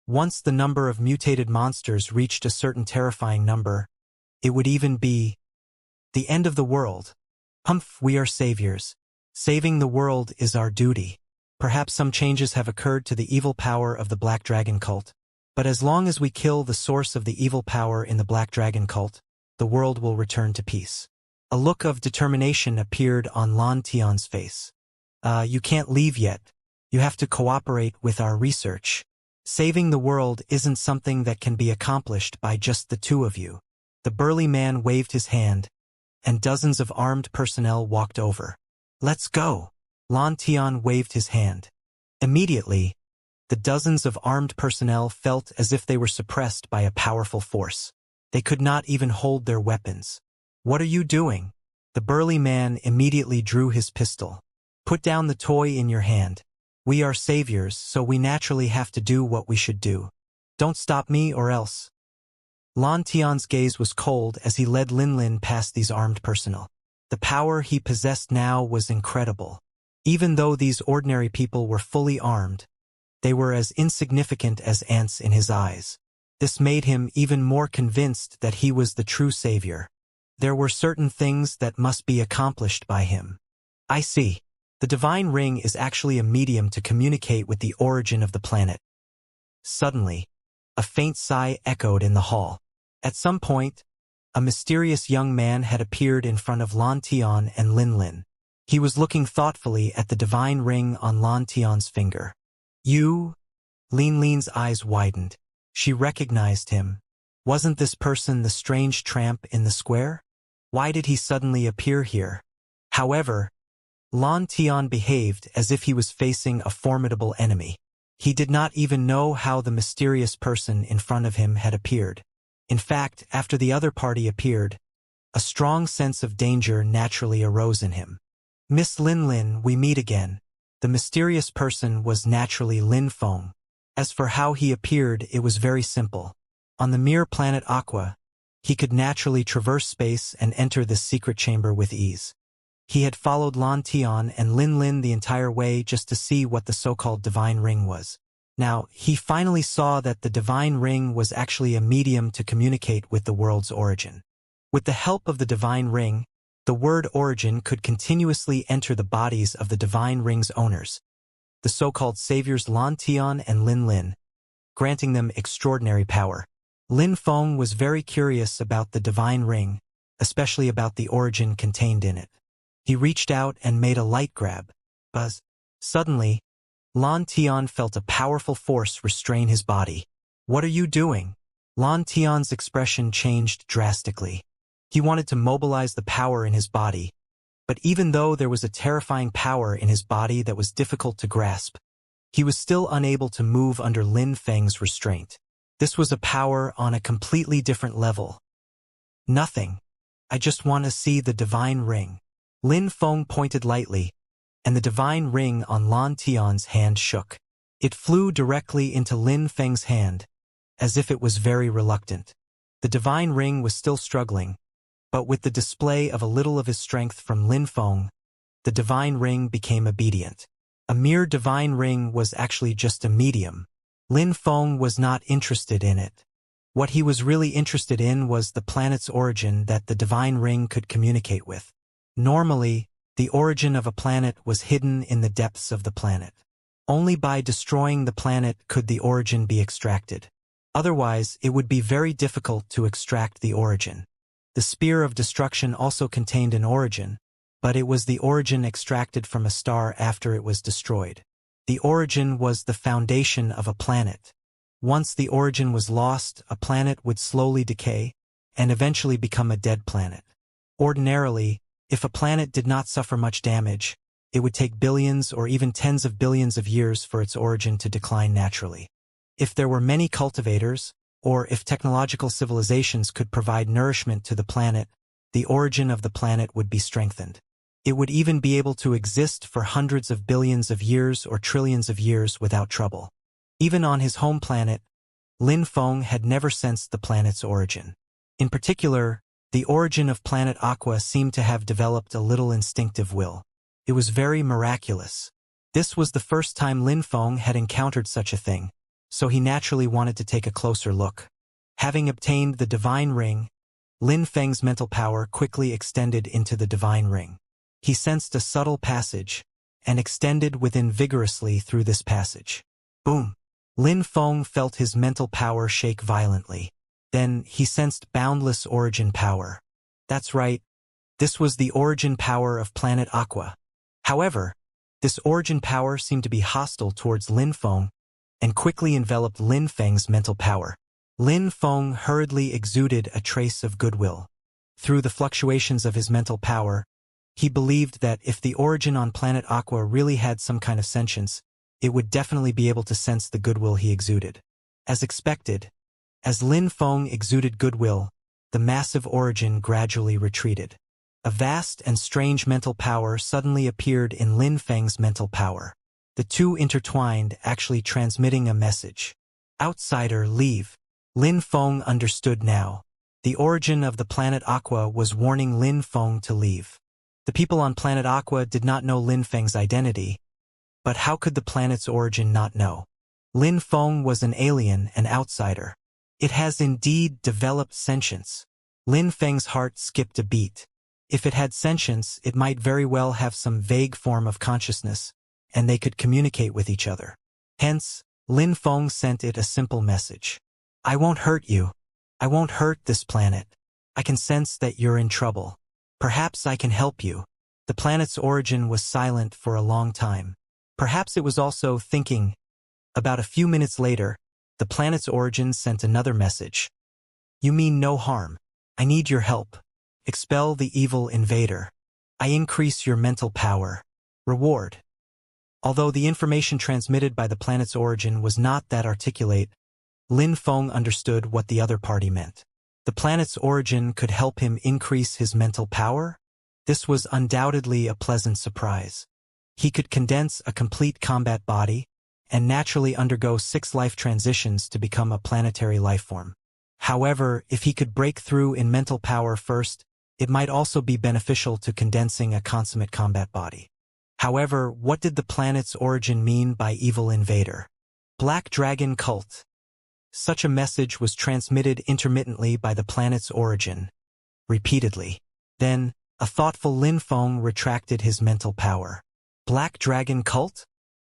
Once the number of mutated monsters reached a certain terrifying number, it would even be the end of the world. Humph, we are saviors. Saving the world is our duty. Perhaps some changes have occurred to the evil power of the Black Dragon cult. But as long as we kill the source of the evil power in the Black Dragon cult, the world will return to peace. A look of determination appeared on Lan Tian's face. You can't leave yet. You have to cooperate with our research. Saving the world isn't something that can be accomplished by just the two of you. The burly man waved his hand, and dozens of armed personnel walked over. Let's go. Lan Tian waved his hand. Immediately, the dozens of armed personnel felt as if they were suppressed by a powerful force. They could not even hold their weapons. What are you doing? The burly man immediately drew his pistol. Put down the toy in your hand. We are saviors, so we naturally have to do what we should do. Don't stop me or else. Lan Tian's gaze was cold as he led Lin Lin past these armed personnel. The power he possessed now was incredible. Even though these ordinary people were fully armed, they were as insignificant as ants in his eyes. This made him even more convinced that he was the true savior. There were certain things that must be accomplished by him. I see. The divine ring is actually a medium to communicate with the origin of the planet. Suddenly, a faint sigh echoed in the hall. At some point, a mysterious young man had appeared in front of Lan Tian and Lin Lin. He was looking thoughtfully at the divine ring on Lan Tian's finger. You? Lin Lin's eyes widened. She recognized him. Wasn't this person the strange tramp in the square? Why did he suddenly appear here? However, Lan Tian behaved as if he was facing a formidable enemy. He did not even know how the mysterious person in front of him had appeared. In fact, after the other party appeared, a strong sense of danger naturally arose in him. Miss Lin Lin, we meet again. The mysterious person was naturally Lin Feng. As for how he appeared, it was very simple. On the mere planet Aqua, he could naturally traverse space and enter this secret chamber with ease. He had followed Lan Tian and Lin Lin the entire way just to see what the so-called divine ring was. Now, he finally saw that the divine ring was actually a medium to communicate with the world's origin. With the help of the divine ring, the word origin could continuously enter the bodies of the divine ring's owners, the so-called saviors Lan Tian and Lin Lin, granting them extraordinary power. Lin Feng was very curious about the divine ring, especially about the origin contained in it. He reached out and made a light grab. Buzz. Suddenly, Lan Tian felt a powerful force restrain his body. What are you doing? Lan Tian's expression changed drastically. He wanted to mobilize the power in his body, but even though there was a terrifying power in his body that was difficult to grasp, he was still unable to move under Lin Feng's restraint. This was a power on a completely different level. Nothing. I just want to see the divine ring. Lin Feng pointed lightly, and the divine ring on Lan Tian's hand shook. It flew directly into Lin Feng's hand, as if it was very reluctant. The divine ring was still struggling, but with the display of a little of his strength from Lin Feng, the divine ring became obedient. A mere divine ring was actually just a medium. Lin Feng was not interested in it. What he was really interested in was the planet's origin that the divine ring could communicate with. Normally, the origin of a planet was hidden in the depths of the planet. Only by destroying the planet could the origin be extracted. Otherwise, it would be very difficult to extract the origin. The spear of destruction also contained an origin, but it was the origin extracted from a star after it was destroyed. The origin was the foundation of a planet. Once the origin was lost, a planet would slowly decay and eventually become a dead planet. Ordinarily, if a planet did not suffer much damage, it would take billions or even tens of billions of years for its origin to decline naturally. If there were many cultivators, or if technological civilizations could provide nourishment to the planet, the origin of the planet would be strengthened. It would even be able to exist for hundreds of billions of years or trillions of years without trouble. Even on his home planet, Lin Feng had never sensed the planet's origin. In particular, the origin of planet Aqua seemed to have developed a little instinctive will. It was very miraculous. This was the first time Lin Feng had encountered such a thing, so he naturally wanted to take a closer look. Having obtained the divine ring, Lin Feng's mental power quickly extended into the divine ring. He sensed a subtle passage, and extended within vigorously through this passage. Boom! Lin Feng felt his mental power shake violently. Then he sensed boundless origin power. That's right, this was the origin power of planet Aqua. However, this origin power seemed to be hostile towards Lin Feng, and quickly enveloped Lin Feng's mental power. Lin Feng hurriedly exuded a trace of goodwill. Through the fluctuations of his mental power, he believed that if the origin on planet Aqua really had some kind of sentience, it would definitely be able to sense the goodwill he exuded. As expected, as Lin Feng exuded goodwill, the massive origin gradually retreated. A vast and strange mental power suddenly appeared in Lin Feng's mental power. The two intertwined, actually transmitting a message. Outsider, leave. Lin Feng understood now. The origin of the planet Aqua was warning Lin Feng to leave. The people on planet Aqua did not know Lin Feng's identity, but how could the planet's origin not know? Lin Feng was an alien, an outsider. It has indeed developed sentience. Lin Feng's heart skipped a beat. If it had sentience, it might very well have some vague form of consciousness, and they could communicate with each other. Hence, Lin Feng sent it a simple message. I won't hurt you. I won't hurt this planet. I can sense that you're in trouble. Perhaps I can help you. The planet's origin was silent for a long time. Perhaps it was also thinking. About a few minutes later, the planet's origin sent another message. You mean no harm. I need your help. Expel the evil invader. I increase your mental power. Reward. Although the information transmitted by the planet's origin was not that articulate, Lin Feng understood what the other party meant. The planet's origin could help him increase his mental power? This was undoubtedly a pleasant surprise. He could condense a complete combat body and naturally undergo 6 life transitions to become a planetary lifeform. However, if he could break through in mental power first, it might also be beneficial to condensing a consummate combat body. However, what did the planet's origin mean by evil invader? Black Dragon Cult. Such a message was transmitted intermittently by the planet's origin, repeatedly. Then, a thoughtful Lin Feng retracted his mental power. Black Dragon Cult?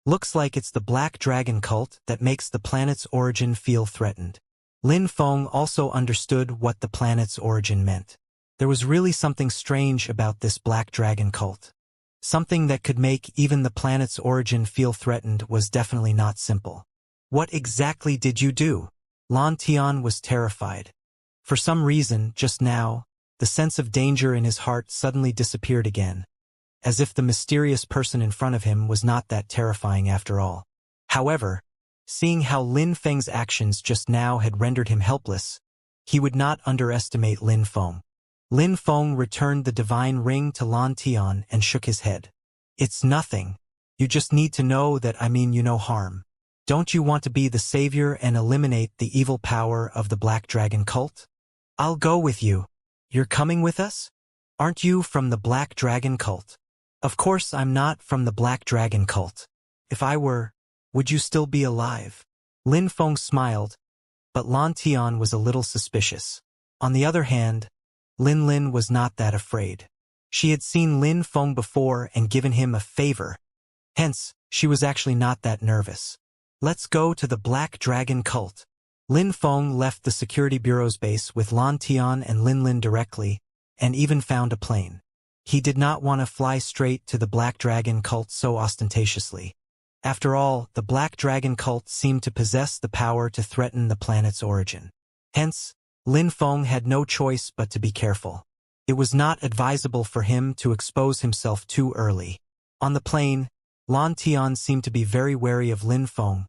Looks like it's the Black Dragon Cult that makes the planet's origin feel threatened. Lin Feng also understood what the planet's origin meant. There was really something strange about this Black Dragon Cult. Something that could make even the planet's origin feel threatened was definitely not simple. What exactly did you do? Lan Tian was terrified. For some reason, just now, the sense of danger in his heart suddenly disappeared again, as if the mysterious person in front of him was not that terrifying after all. However, seeing how Lin Feng's actions just now had rendered him helpless, he would not underestimate Lin Feng. Lin Feng returned the divine ring to Lan Tian and shook his head. It's nothing. You just need to know that I mean you no harm. Don't you want to be the savior and eliminate the evil power of the Black Dragon Cult? I'll go with you. You're coming with us? Aren't you from the Black Dragon Cult? Of course I'm not from the Black Dragon Cult. If I were, would you still be alive? Lin Feng smiled, but Lan Tian was a little suspicious. On the other hand, Lin Lin was not that afraid. She had seen Lin Feng before and given him a favor. Hence, she was actually not that nervous. Let's go to the Black Dragon Cult. Lin Feng left the security bureau's base with Lan Tian and Lin Lin directly, and even found a plane. He did not want to fly straight to the Black Dragon Cult so ostentatiously. After all, the Black Dragon Cult seemed to possess the power to threaten the planet's origin. Hence, Lin Feng had no choice but to be careful. It was not advisable for him to expose himself too early. On the plane, Lan Tian seemed to be very wary of Lin Feng,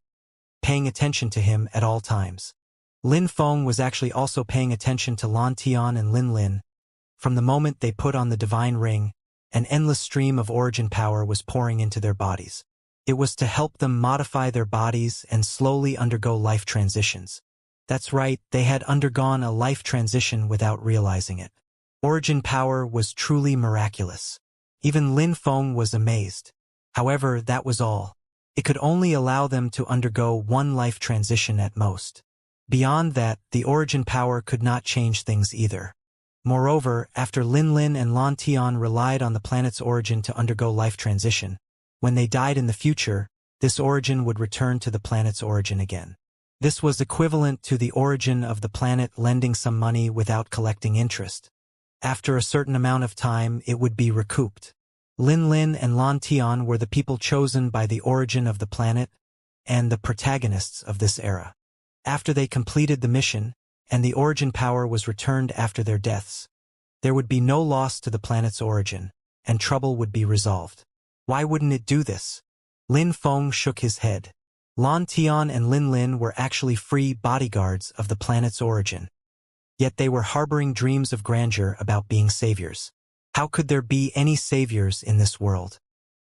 paying attention to him at all times. Lin Feng was actually also paying attention to Lan Tian and Lin Lin. From the moment they put on the divine ring, an endless stream of origin power was pouring into their bodies. It was to help them modify their bodies and slowly undergo life transitions. That's right, they had undergone a life transition without realizing it. Origin power was truly miraculous. Even Lin Feng was amazed. However, that was all. It could only allow them to undergo 1 life transition at most. Beyond that, the origin power could not change things either. Moreover, after Lin Lin and Lan Tian relied on the planet's origin to undergo life transition, when they died in the future, this origin would return to the planet's origin again. This was equivalent to the origin of the planet lending some money without collecting interest. After a certain amount of time, it would be recouped. Lin Lin and Lan Tian were the people chosen by the origin of the planet and the protagonists of this era. After they completed the mission, and the origin power was returned after their deaths, there would be no loss to the planet's origin, and trouble would be resolved. Why wouldn't it do this? Lin Feng shook his head. Lan Tian and Lin Lin were actually free bodyguards of the planet's origin. Yet they were harboring dreams of grandeur about being saviors. How could there be any saviors in this world?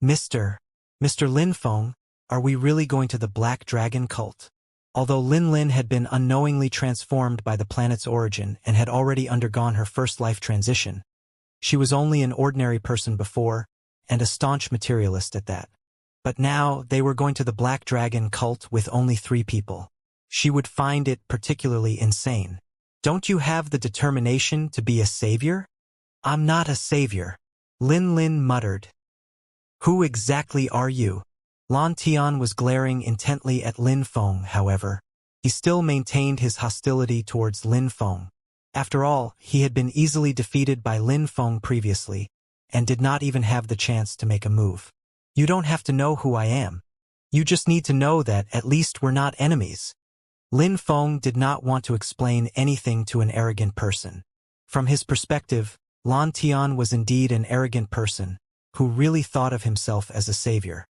Mr. Lin Feng, are we really going to the Black Dragon cult? Although Lin Lin had been unknowingly transformed by the planet's origin and had already undergone her first life transition, she was only an ordinary person before, and a staunch materialist at that. But now they were going to the Black Dragon cult with only 3 people. She would find it particularly insane. Don't you have the determination to be a savior? I'm not a savior, Lin Lin muttered. Who exactly are you? Lan Tian was glaring intently at Lin Feng, however. He still maintained his hostility towards Lin Feng. After all, he had been easily defeated by Lin Feng previously, and did not even have the chance to make a move. You don't have to know who I am. You just need to know that at least we're not enemies. Lin Feng did not want to explain anything to an arrogant person. From his perspective, Lan Tian was indeed an arrogant person, who really thought of himself as a savior.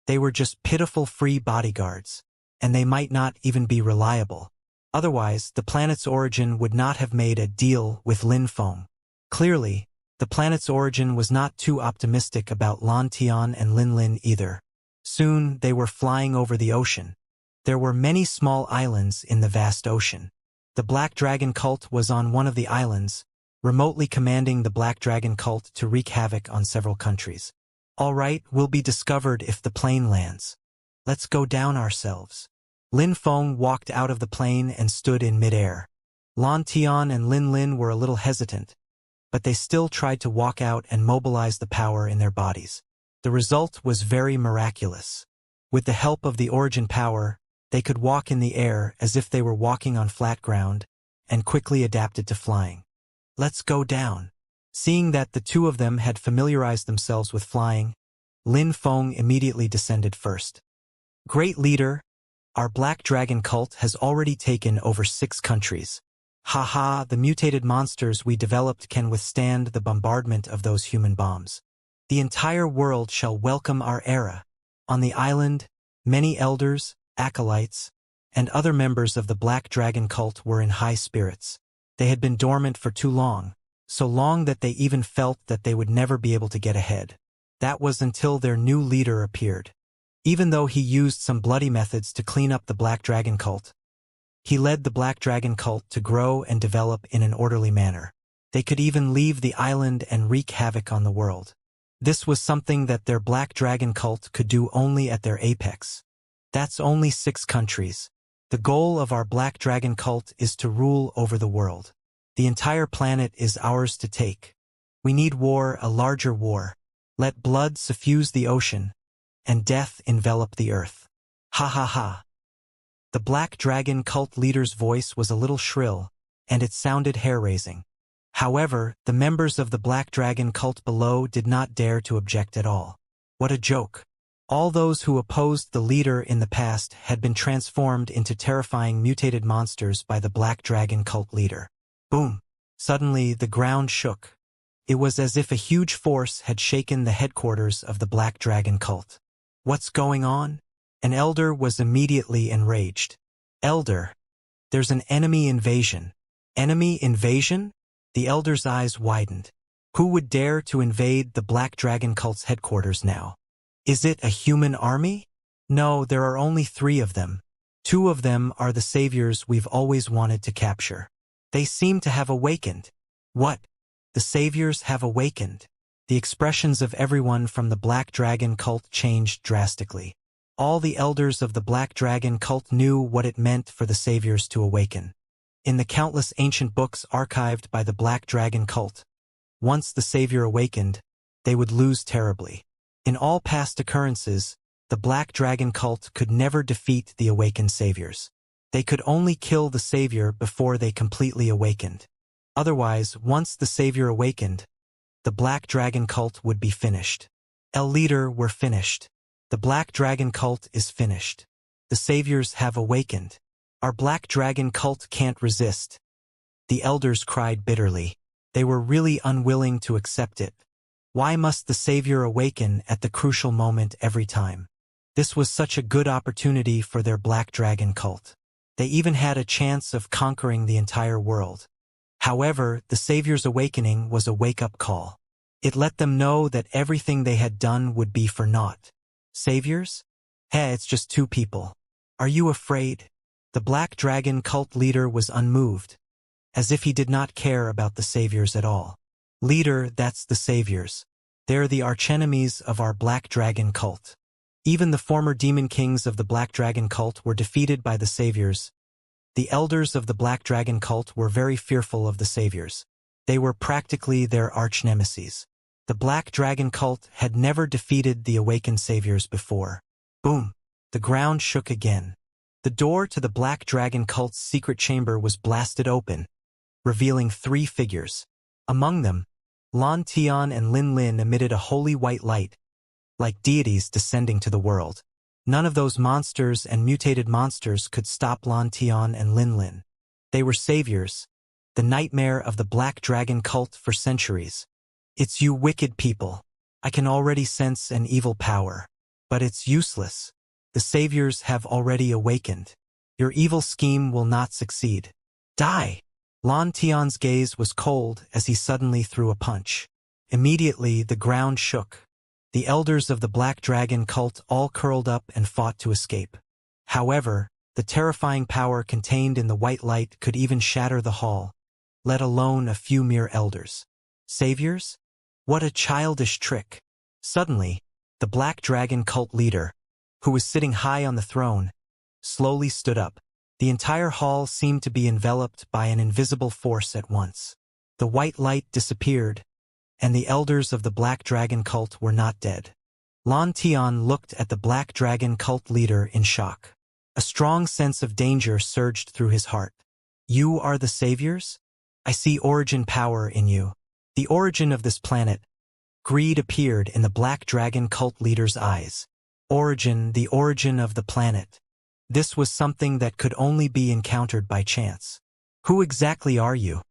They were just pitiful free bodyguards, and they might not even be reliable. Otherwise, the planet's origin would not have made a deal with Lin Feng. Clearly, the planet's origin was not too optimistic about Lan Tian and Lin Lin either. Soon, they were flying over the ocean. There were many small islands in the vast ocean. The Black Dragon cult was on one of the islands, remotely commanding the Black Dragon cult to wreak havoc on several countries. All right, we'll be discovered if the plane lands. Let's go down ourselves. Lin Feng walked out of the plane and stood in midair. Lan Tian and Lin Lin were a little hesitant, but they still tried to walk out and mobilize the power in their bodies. The result was very miraculous. With the help of the origin power, they could walk in the air as if they were walking on flat ground, and quickly adapted to flying. Let's go down. Seeing that the 2 of them had familiarized themselves with flying, Lin Feng immediately descended first. Great leader, our Black Dragon cult has already taken over 6 countries. Haha, the mutated monsters we developed can withstand the bombardment of those human bombs. The entire world shall welcome our era. On the island, many elders, acolytes, and other members of the Black Dragon cult were in high spirits. They had been dormant for too long, so long that they even felt that they would never be able to get ahead. That was until their new leader appeared. Even though he used some bloody methods to clean up the Black Dragon cult, he led the Black Dragon cult to grow and develop in an orderly manner. They could even leave the island and wreak havoc on the world. This was something that their Black Dragon cult could do only at their apex. That's only 6 countries. The goal of our Black Dragon cult is to rule over the world. The entire planet is ours to take. We need war, a larger war. Let blood suffuse the ocean, and death envelop the earth. Ha ha ha. The Black Dragon cult leader's voice was a little shrill, and it sounded hair-raising. However, the members of the Black Dragon cult below did not dare to object at all. What a joke. All those who opposed the leader in the past had been transformed into terrifying mutated monsters by the Black Dragon cult leader. Boom! Suddenly, the ground shook. It was as if a huge force had shaken the headquarters of the Black Dragon cult. What's going on? An elder was immediately enraged. Elder, there's an enemy invasion. Enemy invasion? The elder's eyes widened. Who would dare to invade the Black Dragon cult's headquarters now? Is it a human army? No, there are only 3 of them. 2 of them are the saviors we've always wanted to capture. They seem to have awakened. What? The saviors have awakened. The expressions of everyone from the Black Dragon cult changed drastically. All the elders of the Black Dragon cult knew what it meant for the saviors to awaken. In the countless ancient books archived by the Black Dragon cult, once the savior awakened, they would lose terribly. In all past occurrences, the Black Dragon cult could never defeat the awakened saviors. They could only kill the savior before they completely awakened. Otherwise, once the savior awakened, the Black Dragon cult would be finished. El leader, we're finished. The Black Dragon cult is finished. The saviors have awakened. Our Black Dragon cult can't resist. The elders cried bitterly. They were really unwilling to accept it. Why must the savior awaken at the crucial moment every time? This was such a good opportunity for their Black Dragon cult. They even had a chance of conquering the entire world. However, the savior's awakening was a wake-up call. It let them know that everything they had done would be for naught. Saviors? Hey, it's just two people. Are you afraid? The Black Dragon cult leader was unmoved, as if he did not care about the saviors at all. Leader, that's the saviors. They're the archenemies of our Black Dragon cult. Even the former demon kings of the Black Dragon cult were defeated by the saviors. The elders of the Black Dragon cult were very fearful of the saviors. They were practically their arch-nemeses. The Black Dragon cult had never defeated the awakened saviors before. Boom! The ground shook again. The door to the Black Dragon cult's secret chamber was blasted open, revealing three figures. Among them, Lan Tian and Lin Lin emitted a holy white light, like deities descending to the world. None of those monsters and mutated monsters could stop Lan Tian and Lin Lin. They were saviors, the nightmare of the Black Dragon cult for centuries. It's you wicked people. I can already sense an evil power. But it's useless. The saviors have already awakened. Your evil scheme will not succeed. Die! Lan Tian's gaze was cold as he suddenly threw a punch. Immediately, the ground shook. The elders of the Black Dragon cult all curled up and fought to escape. However, the terrifying power contained in the white light could even shatter the hall, let alone a few mere elders. Saviors? What a childish trick. Suddenly, the Black Dragon cult leader, who was sitting high on the throne, slowly stood up. The entire hall seemed to be enveloped by an invisible force at once. The white light disappeared, and the elders of the Black Dragon cult were not dead. Lan Tian looked at the Black Dragon cult leader in shock. A strong sense of danger surged through his heart. You are the saviors? I see origin power in you. The origin of this planet. Greed appeared in the Black Dragon cult leader's eyes. Origin, the origin of the planet. This was something that could only be encountered by chance. Who exactly are you?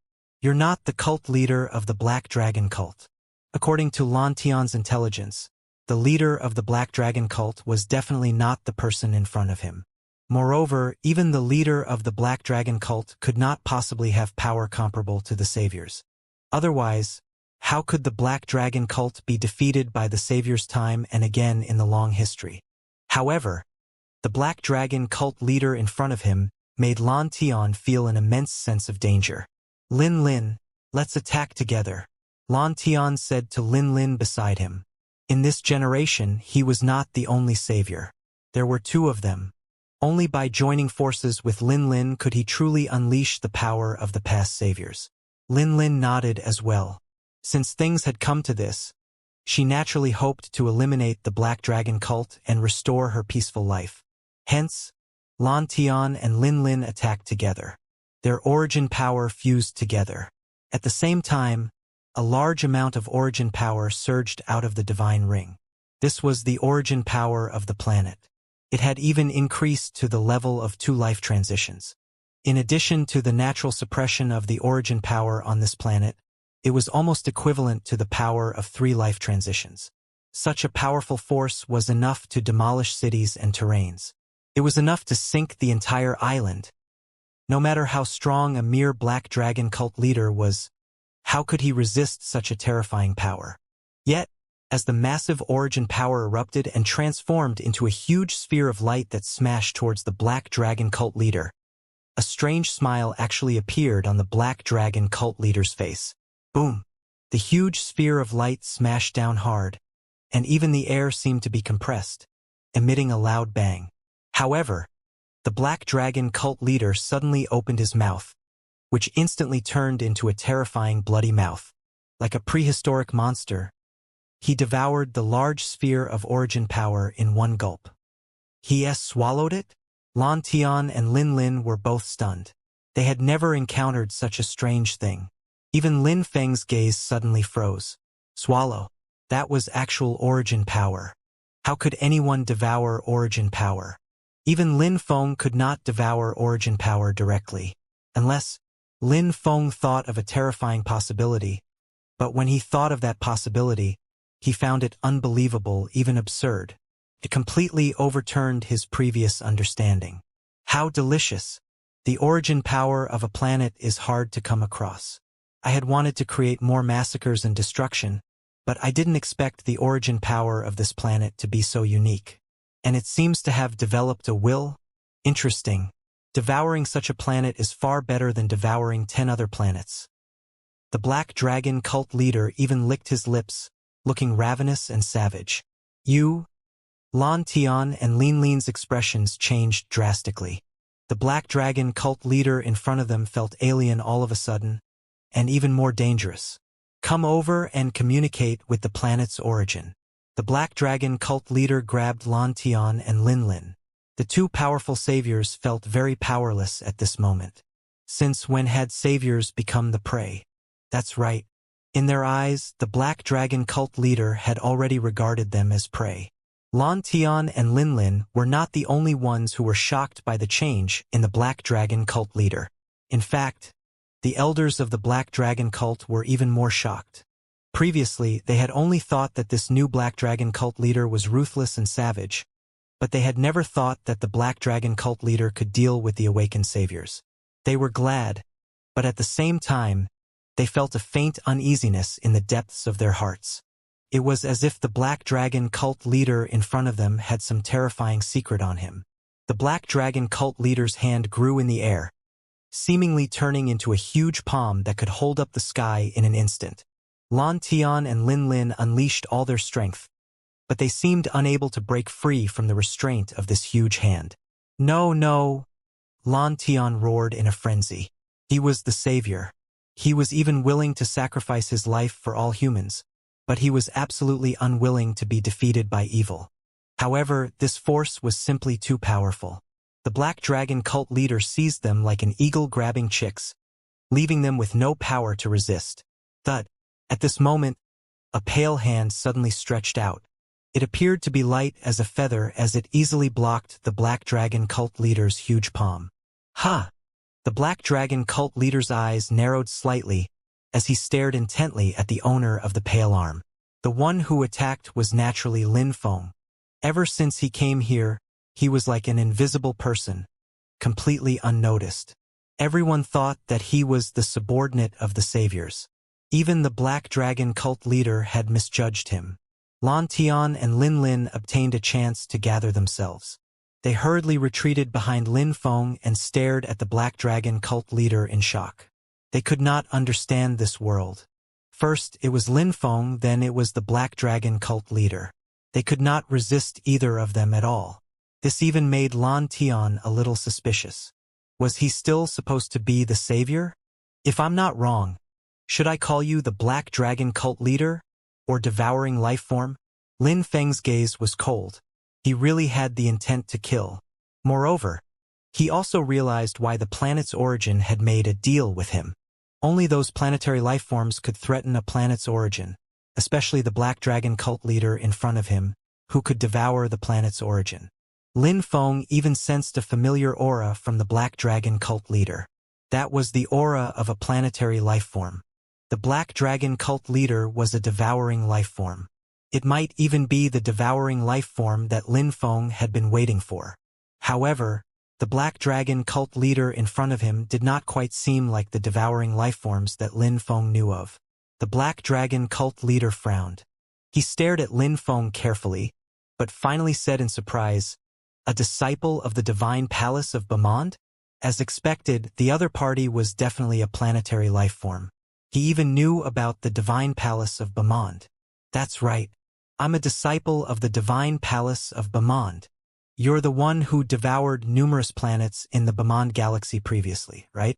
You're not the cult leader of the Black Dragon cult. According to Lan Tian's intelligence, the leader of the Black Dragon cult was definitely not the person in front of him. Moreover, even the leader of the Black Dragon cult could not possibly have power comparable to the saviors. Otherwise, how could the Black Dragon cult be defeated by the saviors time and again in the long history? However, the Black Dragon cult leader in front of him made Lan Tian feel an immense sense of danger. Lin Lin, let's attack together, Lan Tian said to Lin Lin beside him. In this generation, he was not the only savior. There were two of them. Only by joining forces with Lin Lin could he truly unleash the power of the past saviors. Lin Lin nodded as well. Since things had come to this, she naturally hoped to eliminate the Black Dragon cult and restore her peaceful life. Hence, Lan Tian and Lin Lin attacked together. Their origin power fused together. At the same time, a large amount of origin power surged out of the divine ring. This was the origin power of the planet. It had even increased to the level of 2 life transitions. In addition to the natural suppression of the origin power on this planet, it was almost equivalent to the power of 3 life transitions. Such a powerful force was enough to demolish cities and terrains. It was enough to sink the entire island. No matter how strong a mere Black Dragon cult leader was, how could he resist such a terrifying power? Yet, as the massive origin power erupted and transformed into a huge sphere of light that smashed towards the Black Dragon cult leader, a strange smile actually appeared on the Black Dragon cult leader's face. Boom! The huge sphere of light smashed down hard, and even the air seemed to be compressed, emitting a loud bang. However, the Black Dragon cult leader suddenly opened his mouth, which instantly turned into a terrifying bloody mouth. Like a prehistoric monster, he devoured the large sphere of origin power in one gulp. He swallowed it? Lan Tian and Lin Lin were both stunned. They had never encountered such a strange thing. Even Lin Feng's gaze suddenly froze. Swallow. That was actual origin power. How could anyone devour origin power? Even Lin Feng could not devour origin power directly. Unless Lin Feng thought of a terrifying possibility. But when he thought of that possibility, he found it unbelievable, even absurd. It completely overturned his previous understanding. How delicious! The origin power of a planet is hard to come across. I had wanted to create more massacres and destruction, but I didn't expect the origin power of this planet to be so unique. And it seems to have developed a will? Interesting. Devouring such a planet is far better than devouring 10 other planets. The Black Dragon cult leader even licked his lips, looking ravenous and savage. You? Lan Tian and Lin Lin's expressions changed drastically. The Black Dragon cult leader in front of them felt alien all of a sudden, and even more dangerous. Come over and communicate with the planet's origin. The Black Dragon cult leader grabbed Lan Tian and Lin Lin. The two powerful saviors felt very powerless at this moment. Since when had saviors become the prey? That's right. In their eyes, the Black Dragon cult leader had already regarded them as prey. Lan Tian and Lin Lin were not the only ones who were shocked by the change in the Black Dragon cult leader. In fact, the elders of the Black Dragon cult were even more shocked. Previously, they had only thought that this new Black Dragon cult leader was ruthless and savage, but they had never thought that the Black Dragon cult leader could deal with the awakened saviors. They were glad, but at the same time, they felt a faint uneasiness in the depths of their hearts. It was as if the Black Dragon cult leader in front of them had some terrifying secret on him. The Black Dragon cult leader's hand grew in the air, seemingly turning into a huge palm that could hold up the sky in an instant. Lan Tian and Lin Lin unleashed all their strength, but they seemed unable to break free from the restraint of this huge hand. No, no! Lan Tian roared in a frenzy. He was the savior. He was even willing to sacrifice his life for all humans, but he was absolutely unwilling to be defeated by evil. However, this force was simply too powerful. The Black Dragon cult leader seized them like an eagle grabbing chicks, leaving them with no power to resist. Thud. At this moment, a pale hand suddenly stretched out. It appeared to be light as a feather as it easily blocked the Black Dragon cult leader's huge palm. Ha! The Black Dragon cult leader's eyes narrowed slightly as he stared intently at the owner of the pale arm. The one who attacked was naturally Lin Feng. Ever since he came here, he was like an invisible person, completely unnoticed. Everyone thought that he was the subordinate of the saviors. Even the Black Dragon cult leader had misjudged him. Lan Tian and Lin Lin obtained a chance to gather themselves. They hurriedly retreated behind Lin Feng and stared at the Black Dragon cult leader in shock. They could not understand this world. First, it was Lin Feng, then it was the Black Dragon cult leader. They could not resist either of them at all. This even made Lan Tian a little suspicious. Was he still supposed to be the savior? If I'm not wrong, should I call you the Black Dragon cult leader? Or devouring life form? Lin Feng's gaze was cold. He really had the intent to kill. Moreover, he also realized why the planet's origin had made a deal with him. Only those planetary life forms could threaten a planet's origin, especially the Black Dragon cult leader in front of him, who could devour the planet's origin. Lin Feng even sensed a familiar aura from the Black Dragon cult leader. That was the aura of a planetary life form. The Black Dragon cult leader was a devouring life form. It might even be the devouring life form that Lin Feng had been waiting for. However, the Black Dragon cult leader in front of him did not quite seem like the devouring life forms that Lin Feng knew of. The Black Dragon cult leader frowned. He stared at Lin Feng carefully, but finally said in surprise, "A disciple of the Divine Palace of Bamond?" As expected, the other party was definitely a planetary life form. He even knew about the Divine Palace of Bamond. That's right. I'm a disciple of the Divine Palace of Bamond. You're the one who devoured numerous planets in the Bamond galaxy previously, right?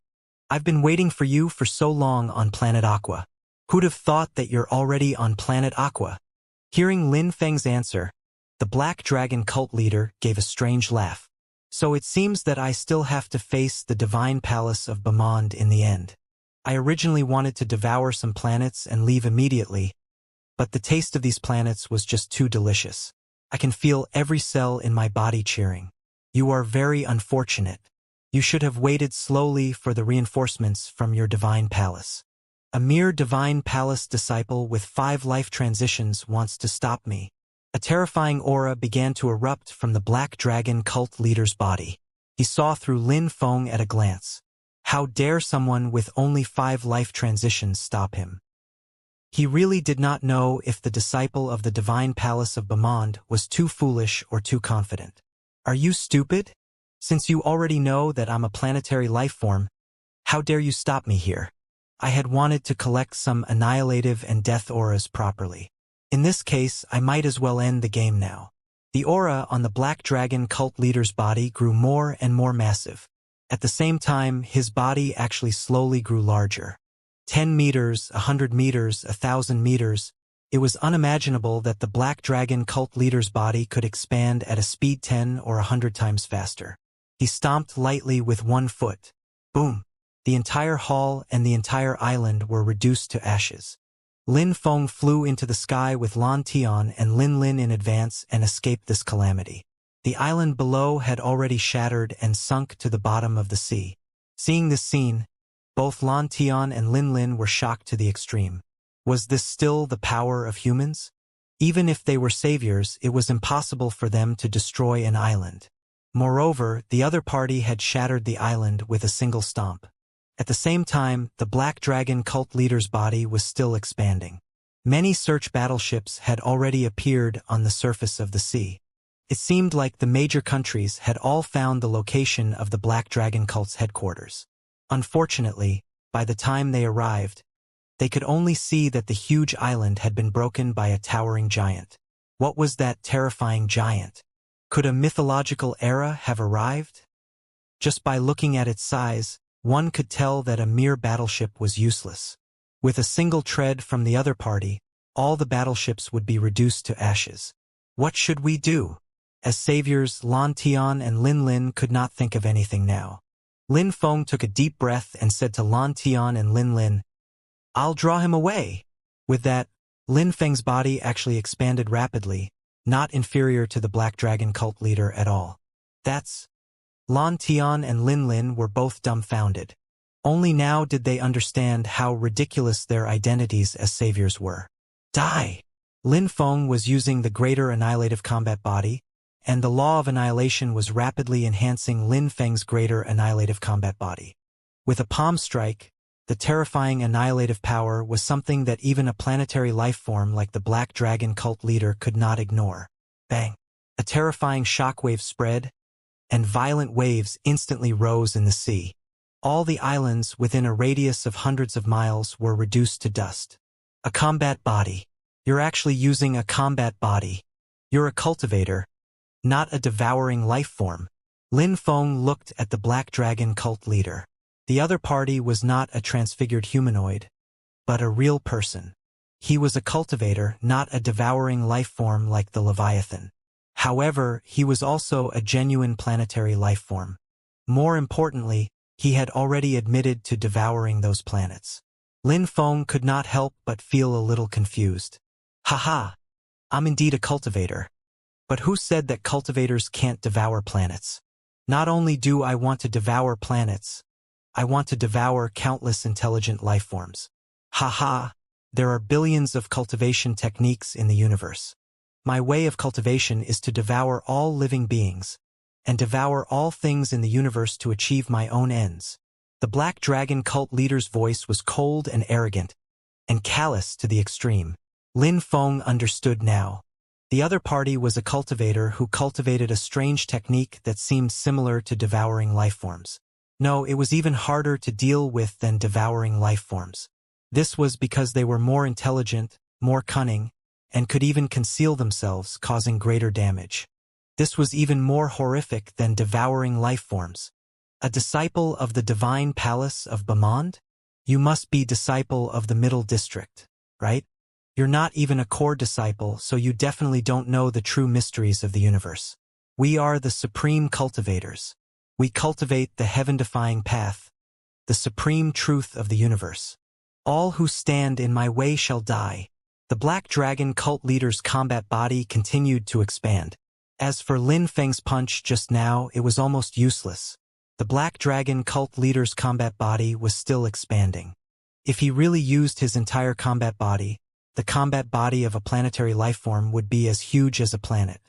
I've been waiting for you for so long on planet Aqua. Who'd have thought that you're already on planet Aqua? Hearing Lin Feng's answer, the Black Dragon cult leader gave a strange laugh. So it seems that I still have to face the divine palace of Bamond in the end. I originally wanted to devour some planets and leave immediately, but the taste of these planets was just too delicious. I can feel every cell in my body cheering. You are very unfortunate. You should have waited slowly for the reinforcements from your divine palace. A mere divine palace disciple with 5 life transitions wants to stop me. A terrifying aura began to erupt from the Black Dragon cult leader's body. He saw through Lin Feng at a glance. How dare someone with only 5 life transitions stop him? He really did not know if the disciple of the divine palace of Bamond was too foolish or too confident. Are you stupid? Since you already know that I'm a planetary life form, how dare you stop me here? I had wanted to collect some annihilative and death auras properly. In this case, I might as well end the game now. The aura on the Black Dragon cult leader's body grew more and more massive. At the same time, his body actually slowly grew larger. 10 meters, 100 meters, 1,000 meters. It was unimaginable that the Black Dragon cult leader's body could expand at a speed 10 or 100 times faster. He stomped lightly with 1 foot. Boom! The entire hall and the entire island were reduced to ashes. Lin Feng flew into the sky with Lan Tian and Lin Lin in advance and escaped this calamity. The island below had already shattered and sunk to the bottom of the sea. Seeing this scene, both Lan Tian and Lin Lin were shocked to the extreme. Was this still the power of humans? Even if they were saviors, it was impossible for them to destroy an island. Moreover, the other party had shattered the island with a single stomp. At the same time, the Black Dragon cult leader's body was still expanding. Many search battleships had already appeared on the surface of the sea. It seemed like the major countries had all found the location of the Black Dragon cult's headquarters. Unfortunately, by the time they arrived, they could only see that the huge island had been broken by a towering giant. What was that terrifying giant? Could a mythological era have arrived? Just by looking at its size, one could tell that a mere battleship was useless. With a single tread from the other party, all the battleships would be reduced to ashes. What should we do? As saviors, Lan Tian and Lin Lin could not think of anything now. Lin Feng took a deep breath and said to Lan Tian and Lin Lin, "I'll draw him away." With that, Lin Feng's body actually expanded rapidly, not inferior to the Black Dragon cult leader at all. That's... Lan Tian and Lin Lin were both dumbfounded. Only now did they understand how ridiculous their identities as saviors were. Die! Lin Feng was using the greater annihilative combat body, and the law of annihilation was rapidly enhancing Lin Feng's greater annihilative combat body. With a palm strike, the terrifying annihilative power was something that even a planetary life form like the Black Dragon cult leader could not ignore. Bang! A terrifying shockwave spread, and violent waves instantly rose in the sea. All the islands within a radius of hundreds of miles were reduced to dust. A combat body. You're actually using a combat body. You're a cultivator, not a devouring life form. Lin Feng looked at the Black Dragon cult leader. The other party was not a transfigured humanoid, but a real person. He was a cultivator, not a devouring life form like the Leviathan. However, he was also a genuine planetary life form. More importantly, he had already admitted to devouring those planets. Lin Feng could not help but feel a little confused. Haha, I'm indeed a cultivator. But who said that cultivators can't devour planets? Not only do I want to devour planets, I want to devour countless intelligent life forms. Haha, there are billions of cultivation techniques in the universe. My way of cultivation is to devour all living beings, and devour all things in the universe to achieve my own ends. The Black Dragon cult leader's voice was cold and arrogant, and callous to the extreme. Lin Feng understood now. The other party was a cultivator who cultivated a strange technique that seemed similar to devouring life forms. No, it was even harder to deal with than devouring life forms. This was because they were more intelligent, more cunning, and could even conceal themselves, causing greater damage. This was even more horrific than devouring life forms. A disciple of the divine palace of Bamand? You must be disciple of the middle district, right? You're not even a core disciple, so you definitely don't know the true mysteries of the universe. We are the supreme cultivators. We cultivate the heaven-defying path, the supreme truth of the universe. All who stand in my way shall die. The Black Dragon cult leader's combat body continued to expand. As for Lin Feng's punch just now, it was almost useless. The Black Dragon cult leader's combat body was still expanding. If he really used his entire combat body, the combat body of a planetary lifeform would be as huge as a planet.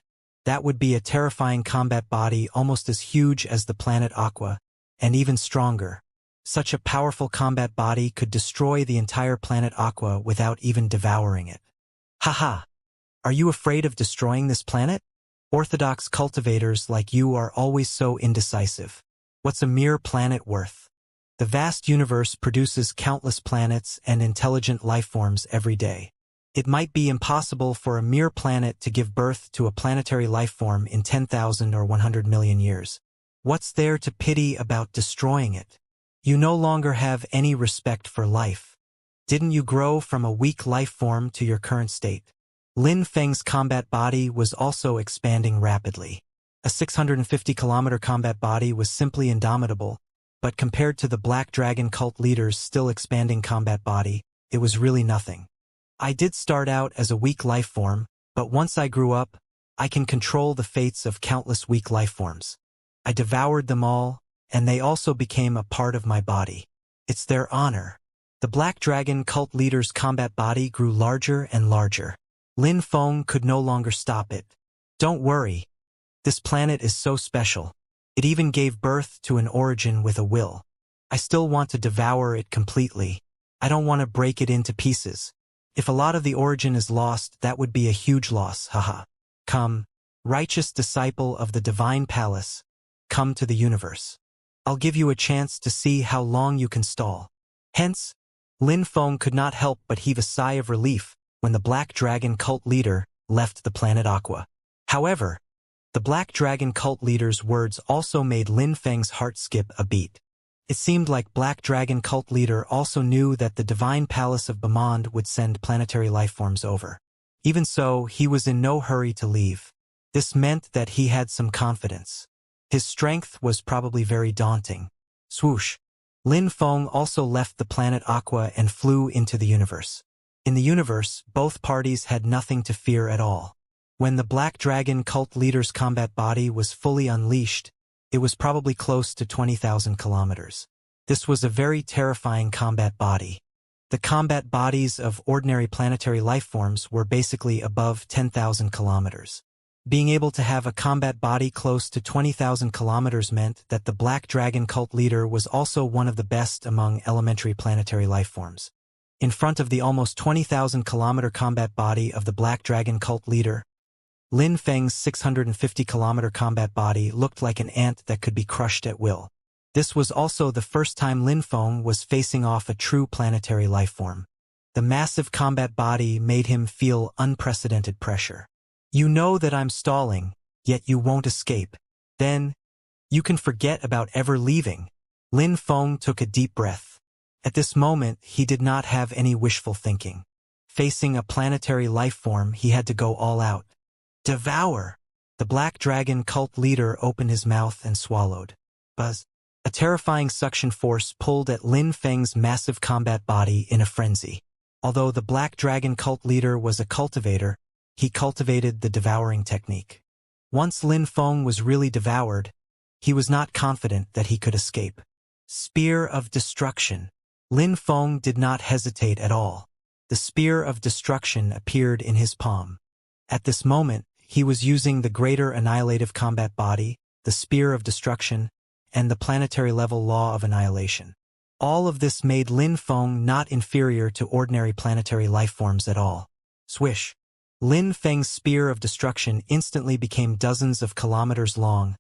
That would be a terrifying combat body almost as huge as the planet Aqua, and even stronger. Such a powerful combat body could destroy the entire planet Aqua without even devouring it. Haha! Are you afraid of destroying this planet? Orthodox cultivators like you are always so indecisive. What's a mere planet worth? The vast universe produces countless planets and intelligent lifeforms every day. It might be impossible for a mere planet to give birth to a planetary lifeform in 10,000 or 100 million years. What's there to pity about destroying it? You no longer have any respect for life. Didn't you grow from a weak lifeform to your current state? Lin Feng's combat body was also expanding rapidly. A 650-kilometer combat body was simply indomitable, but compared to the Black Dragon cult leader's still expanding combat body, it was really nothing. I did start out as a weak lifeform, but once I grew up, I can control the fates of countless weak lifeforms. I devoured them all, and they also became a part of my body. It's their honor. The Black Dragon cult leader's combat body grew larger and larger. Lin Feng could no longer stop it. Don't worry. This planet is so special. It even gave birth to an origin with a will. I still want to devour it completely. I don't want to break it into pieces. If a lot of the origin is lost, that would be a huge loss, haha. Come, righteous disciple of the divine palace, come to the universe. I'll give you a chance to see how long you can stall. Hence, Lin Feng could not help but heave a sigh of relief when the Black Dragon cult leader left the planet Aqua. However, the Black Dragon cult leader's words also made Lin Feng's heart skip a beat. It seemed like Black Dragon cult leader also knew that the divine palace of Bamand would send planetary lifeforms over. Even so, he was in no hurry to leave. This meant that he had some confidence. His strength was probably very daunting. Swoosh! Lin Feng also left the planet Aqua and flew into the universe. In the universe, both parties had nothing to fear at all. When the Black Dragon cult leader's combat body was fully unleashed, it was probably close to 20,000 kilometers. This was a very terrifying combat body. The combat bodies of ordinary planetary lifeforms were basically above 10,000 kilometers. Being able to have a combat body close to 20,000 kilometers meant that the Black Dragon cult leader was also one of the best among elementary planetary lifeforms. In front of the almost 20,000 kilometer combat body of the Black Dragon cult leader, Lin Feng's 650-kilometer combat body looked like an ant that could be crushed at will. This was also the first time Lin Feng was facing off a true planetary lifeform. The massive combat body made him feel unprecedented pressure. You know that I'm stalling, yet you won't escape. Then, you can forget about ever leaving. Lin Feng took a deep breath. At this moment, he did not have any wishful thinking. Facing a planetary lifeform, he had to go all out. Devour! The Black Dragon cult leader opened his mouth and swallowed. Buzz! A terrifying suction force pulled at Lin Feng's massive combat body in a frenzy. Although the Black Dragon cult leader was a cultivator, he cultivated the devouring technique. Once Lin Feng was really devoured, he was not confident that he could escape. Spear of Destruction. Lin Feng did not hesitate at all. The Spear of Destruction appeared in his palm. At this moment, he was using the greater annihilative combat body, the Spear of Destruction, and the planetary level law of annihilation. All of this made Lin Feng not inferior to ordinary planetary lifeforms at all. Swish! Lin Feng's Spear of Destruction instantly became dozens of kilometers long,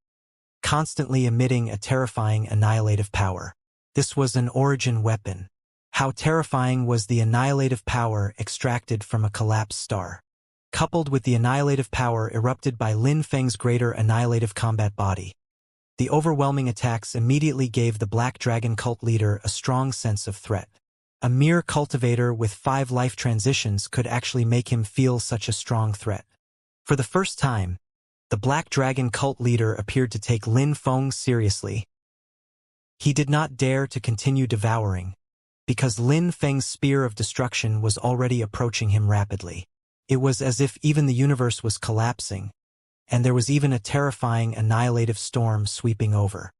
constantly emitting a terrifying annihilative power. This was an origin weapon. How terrifying was the annihilative power extracted from a collapsed star. Coupled with the annihilative power erupted by Lin Feng's greater annihilative combat body. The overwhelming attacks immediately gave the Black Dragon cult leader a strong sense of threat. A mere cultivator with 5 life transitions could actually make him feel such a strong threat. For the first time, the Black Dragon cult leader appeared to take Lin Feng seriously. He did not dare to continue devouring, because Lin Feng's spear of destruction was already approaching him rapidly. It was as if even the universe was collapsing, and there was even a terrifying annihilative storm sweeping over.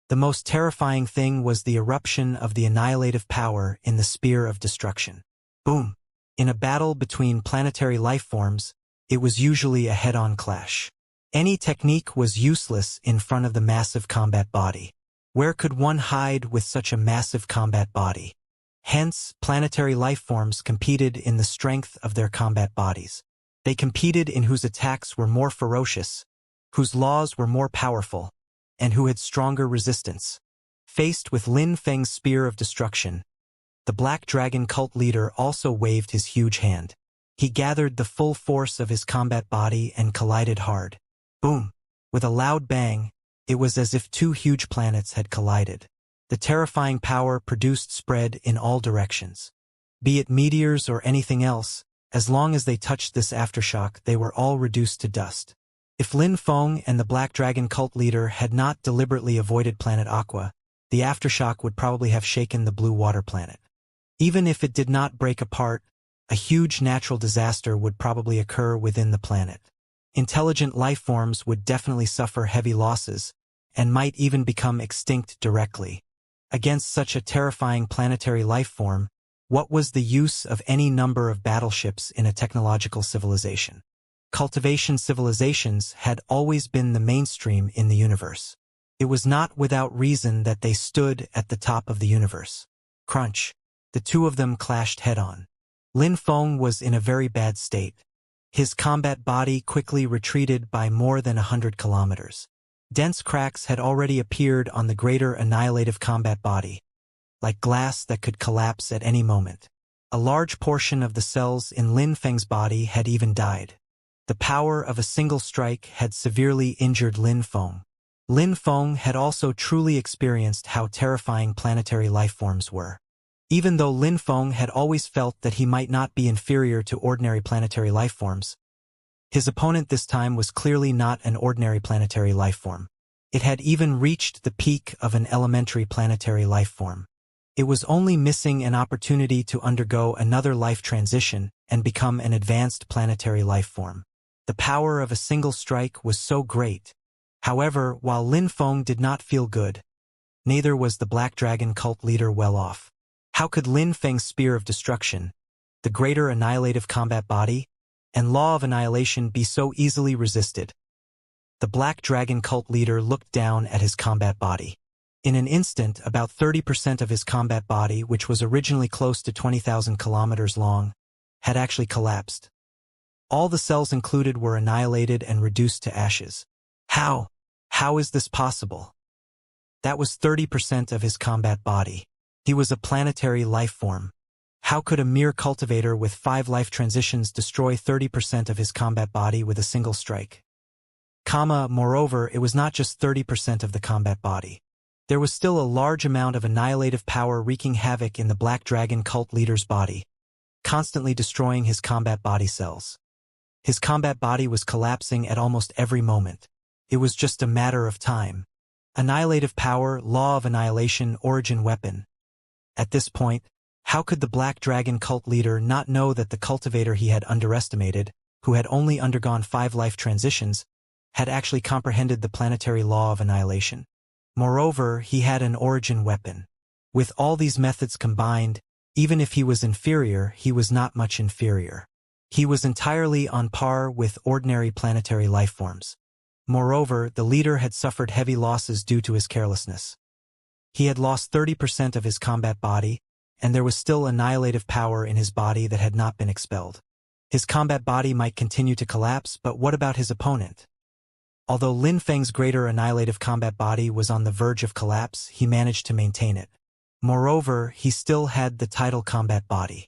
The most terrifying thing was the eruption of the annihilative power in the spear of destruction. Boom! In a battle between planetary life forms, it was usually a head-on clash. Any technique was useless in front of the massive combat body. Where could one hide with such a massive combat body? Hence, planetary life forms competed in the strength of their combat bodies. They competed in whose attacks were more ferocious, whose laws were more powerful, and who had stronger resistance. Faced with Lin Feng's spear of destruction, the Black Dragon cult leader also waved his huge hand. He gathered the full force of his combat body and collided hard. Boom! With a loud bang, it was as if 2 huge planets had collided. The terrifying power produced spread in all directions. Be it meteors or anything else, as long as they touched this aftershock, they were all reduced to dust. If Lin Feng and the Black Dragon cult leader had not deliberately avoided Planet Aqua, the aftershock would probably have shaken the blue water planet. Even if it did not break apart, a huge natural disaster would probably occur within the planet. Intelligent life forms would definitely suffer heavy losses, and might even become extinct directly. Against such a terrifying planetary life form, what was the use of any number of battleships in a technological civilization? Cultivation civilizations had always been the mainstream in the universe. It was not without reason that they stood at the top of the universe. Crunch! The 2 of them clashed head-on. Lin Feng was in a very bad state. His combat body quickly retreated by more than 100 kilometers. Dense cracks had already appeared on the greater annihilative combat body, like glass that could collapse at any moment. A large portion of the cells in Lin Feng's body had even died. The power of a single strike had severely injured Lin Feng. Lin Feng had also truly experienced how terrifying planetary life forms were. Even though Lin Feng had always felt that he might not be inferior to ordinary planetary life forms, his opponent this time was clearly not an ordinary planetary life form. It had even reached the peak of an elementary planetary life form. It was only missing an opportunity to undergo another life transition and become an advanced planetary life form. The power of a single strike was so great. However, while Lin Feng did not feel good, neither was the Black Dragon cult leader well off. How could Lin Feng's spear of destruction, the greater annihilative combat body, and law of annihilation be so easily resisted? The Black Dragon cult leader looked down at his combat body. In an instant, about 30% of his combat body, which was originally close to 20,000 kilometers long, had actually collapsed. All the cells included were annihilated and reduced to ashes. How? How is this possible? That was 30% of his combat body. He was a planetary life form. How could a mere cultivator with 5 life transitions destroy 30% of his combat body with a single strike? Moreover, it was not just 30% of the combat body. There was still a large amount of annihilative power wreaking havoc in the Black Dragon cult leader's body, constantly destroying his combat body cells. His combat body was collapsing at almost every moment. It was just a matter of time. Annihilative power, law of annihilation, origin weapon. At this point, how could the Black Dragon cult leader not know that the cultivator he had underestimated, who had only undergone 5 life transitions, had actually comprehended the planetary law of annihilation? Moreover, he had an origin weapon. With all these methods combined, even if he was inferior, he was not much inferior. He was entirely on par with ordinary planetary life forms. Moreover, the leader had suffered heavy losses due to his carelessness. He had lost 30% of his combat body, and there was still annihilative power in his body that had not been expelled. His combat body might continue to collapse, but what about his opponent? Although Lin Feng's greater annihilative combat body was on the verge of collapse, he managed to maintain it. Moreover, he still had the tidal combat body.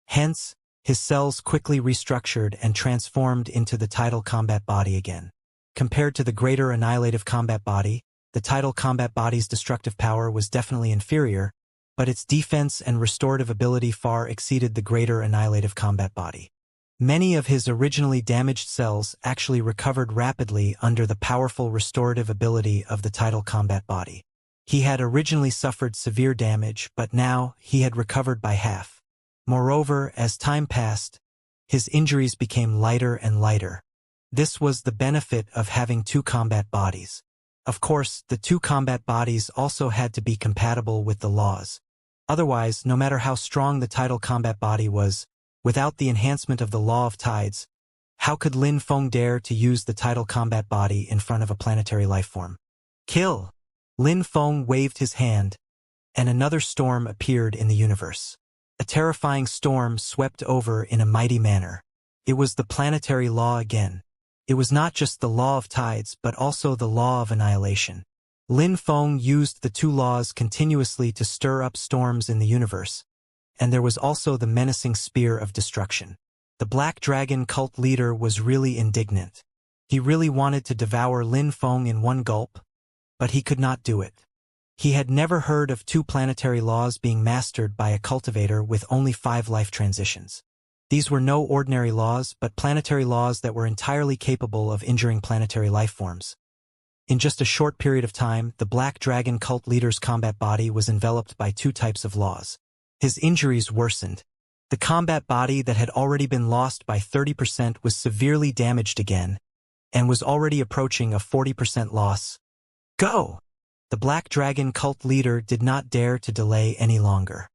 Hence, his cells quickly restructured and transformed into the tidal combat body again. Compared to the greater annihilative combat body, the title combat body's destructive power was definitely inferior, but its defense and restorative ability far exceeded the greater annihilative combat body. Many of his originally damaged cells actually recovered rapidly under the powerful restorative ability of the title combat body. He had originally suffered severe damage, but now he had recovered by half. Moreover, as time passed, his injuries became lighter and lighter. This was the benefit of having two combat bodies. Of course, the two combat bodies also had to be compatible with the laws. Otherwise, no matter how strong the title combat body was, without the enhancement of the law of tides, how could Lin Feng dare to use the title combat body in front of a planetary lifeform? Kill! Lin Feng waved his hand, and another storm appeared in the universe. A terrifying storm swept over in a mighty manner. It was the planetary law again. It was not just the law of tides, but also the law of annihilation. Lin Feng used the two laws continuously to stir up storms in the universe, and there was also the menacing spear of destruction. The Black Dragon cult leader was really indignant. He really wanted to devour Lin Feng in one gulp, but he could not do it. He had never heard of two planetary laws being mastered by a cultivator with only 5 life transitions. These were no ordinary laws, but planetary laws that were entirely capable of injuring planetary lifeforms. In just a short period of time, the Black Dragon cult leader's combat body was enveloped by 2 types of laws. His injuries worsened. The combat body that had already been lost by 30% was severely damaged again, and was already approaching a 40% loss. Go! The Black Dragon cult leader did not dare to delay any longer.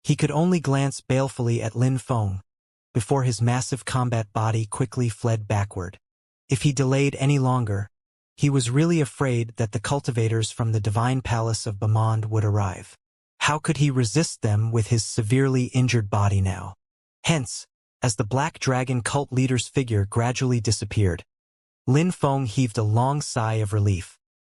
He could only glance balefully at Lin Feng, before his massive combat body quickly fled backward. If he delayed any longer, he was really afraid that the cultivators from the Divine Palace of Bamond would arrive. How could he resist them with his severely injured body now? Hence, as the Black Dragon cult leader's figure gradually disappeared, Lin Feng heaved a long sigh of relief.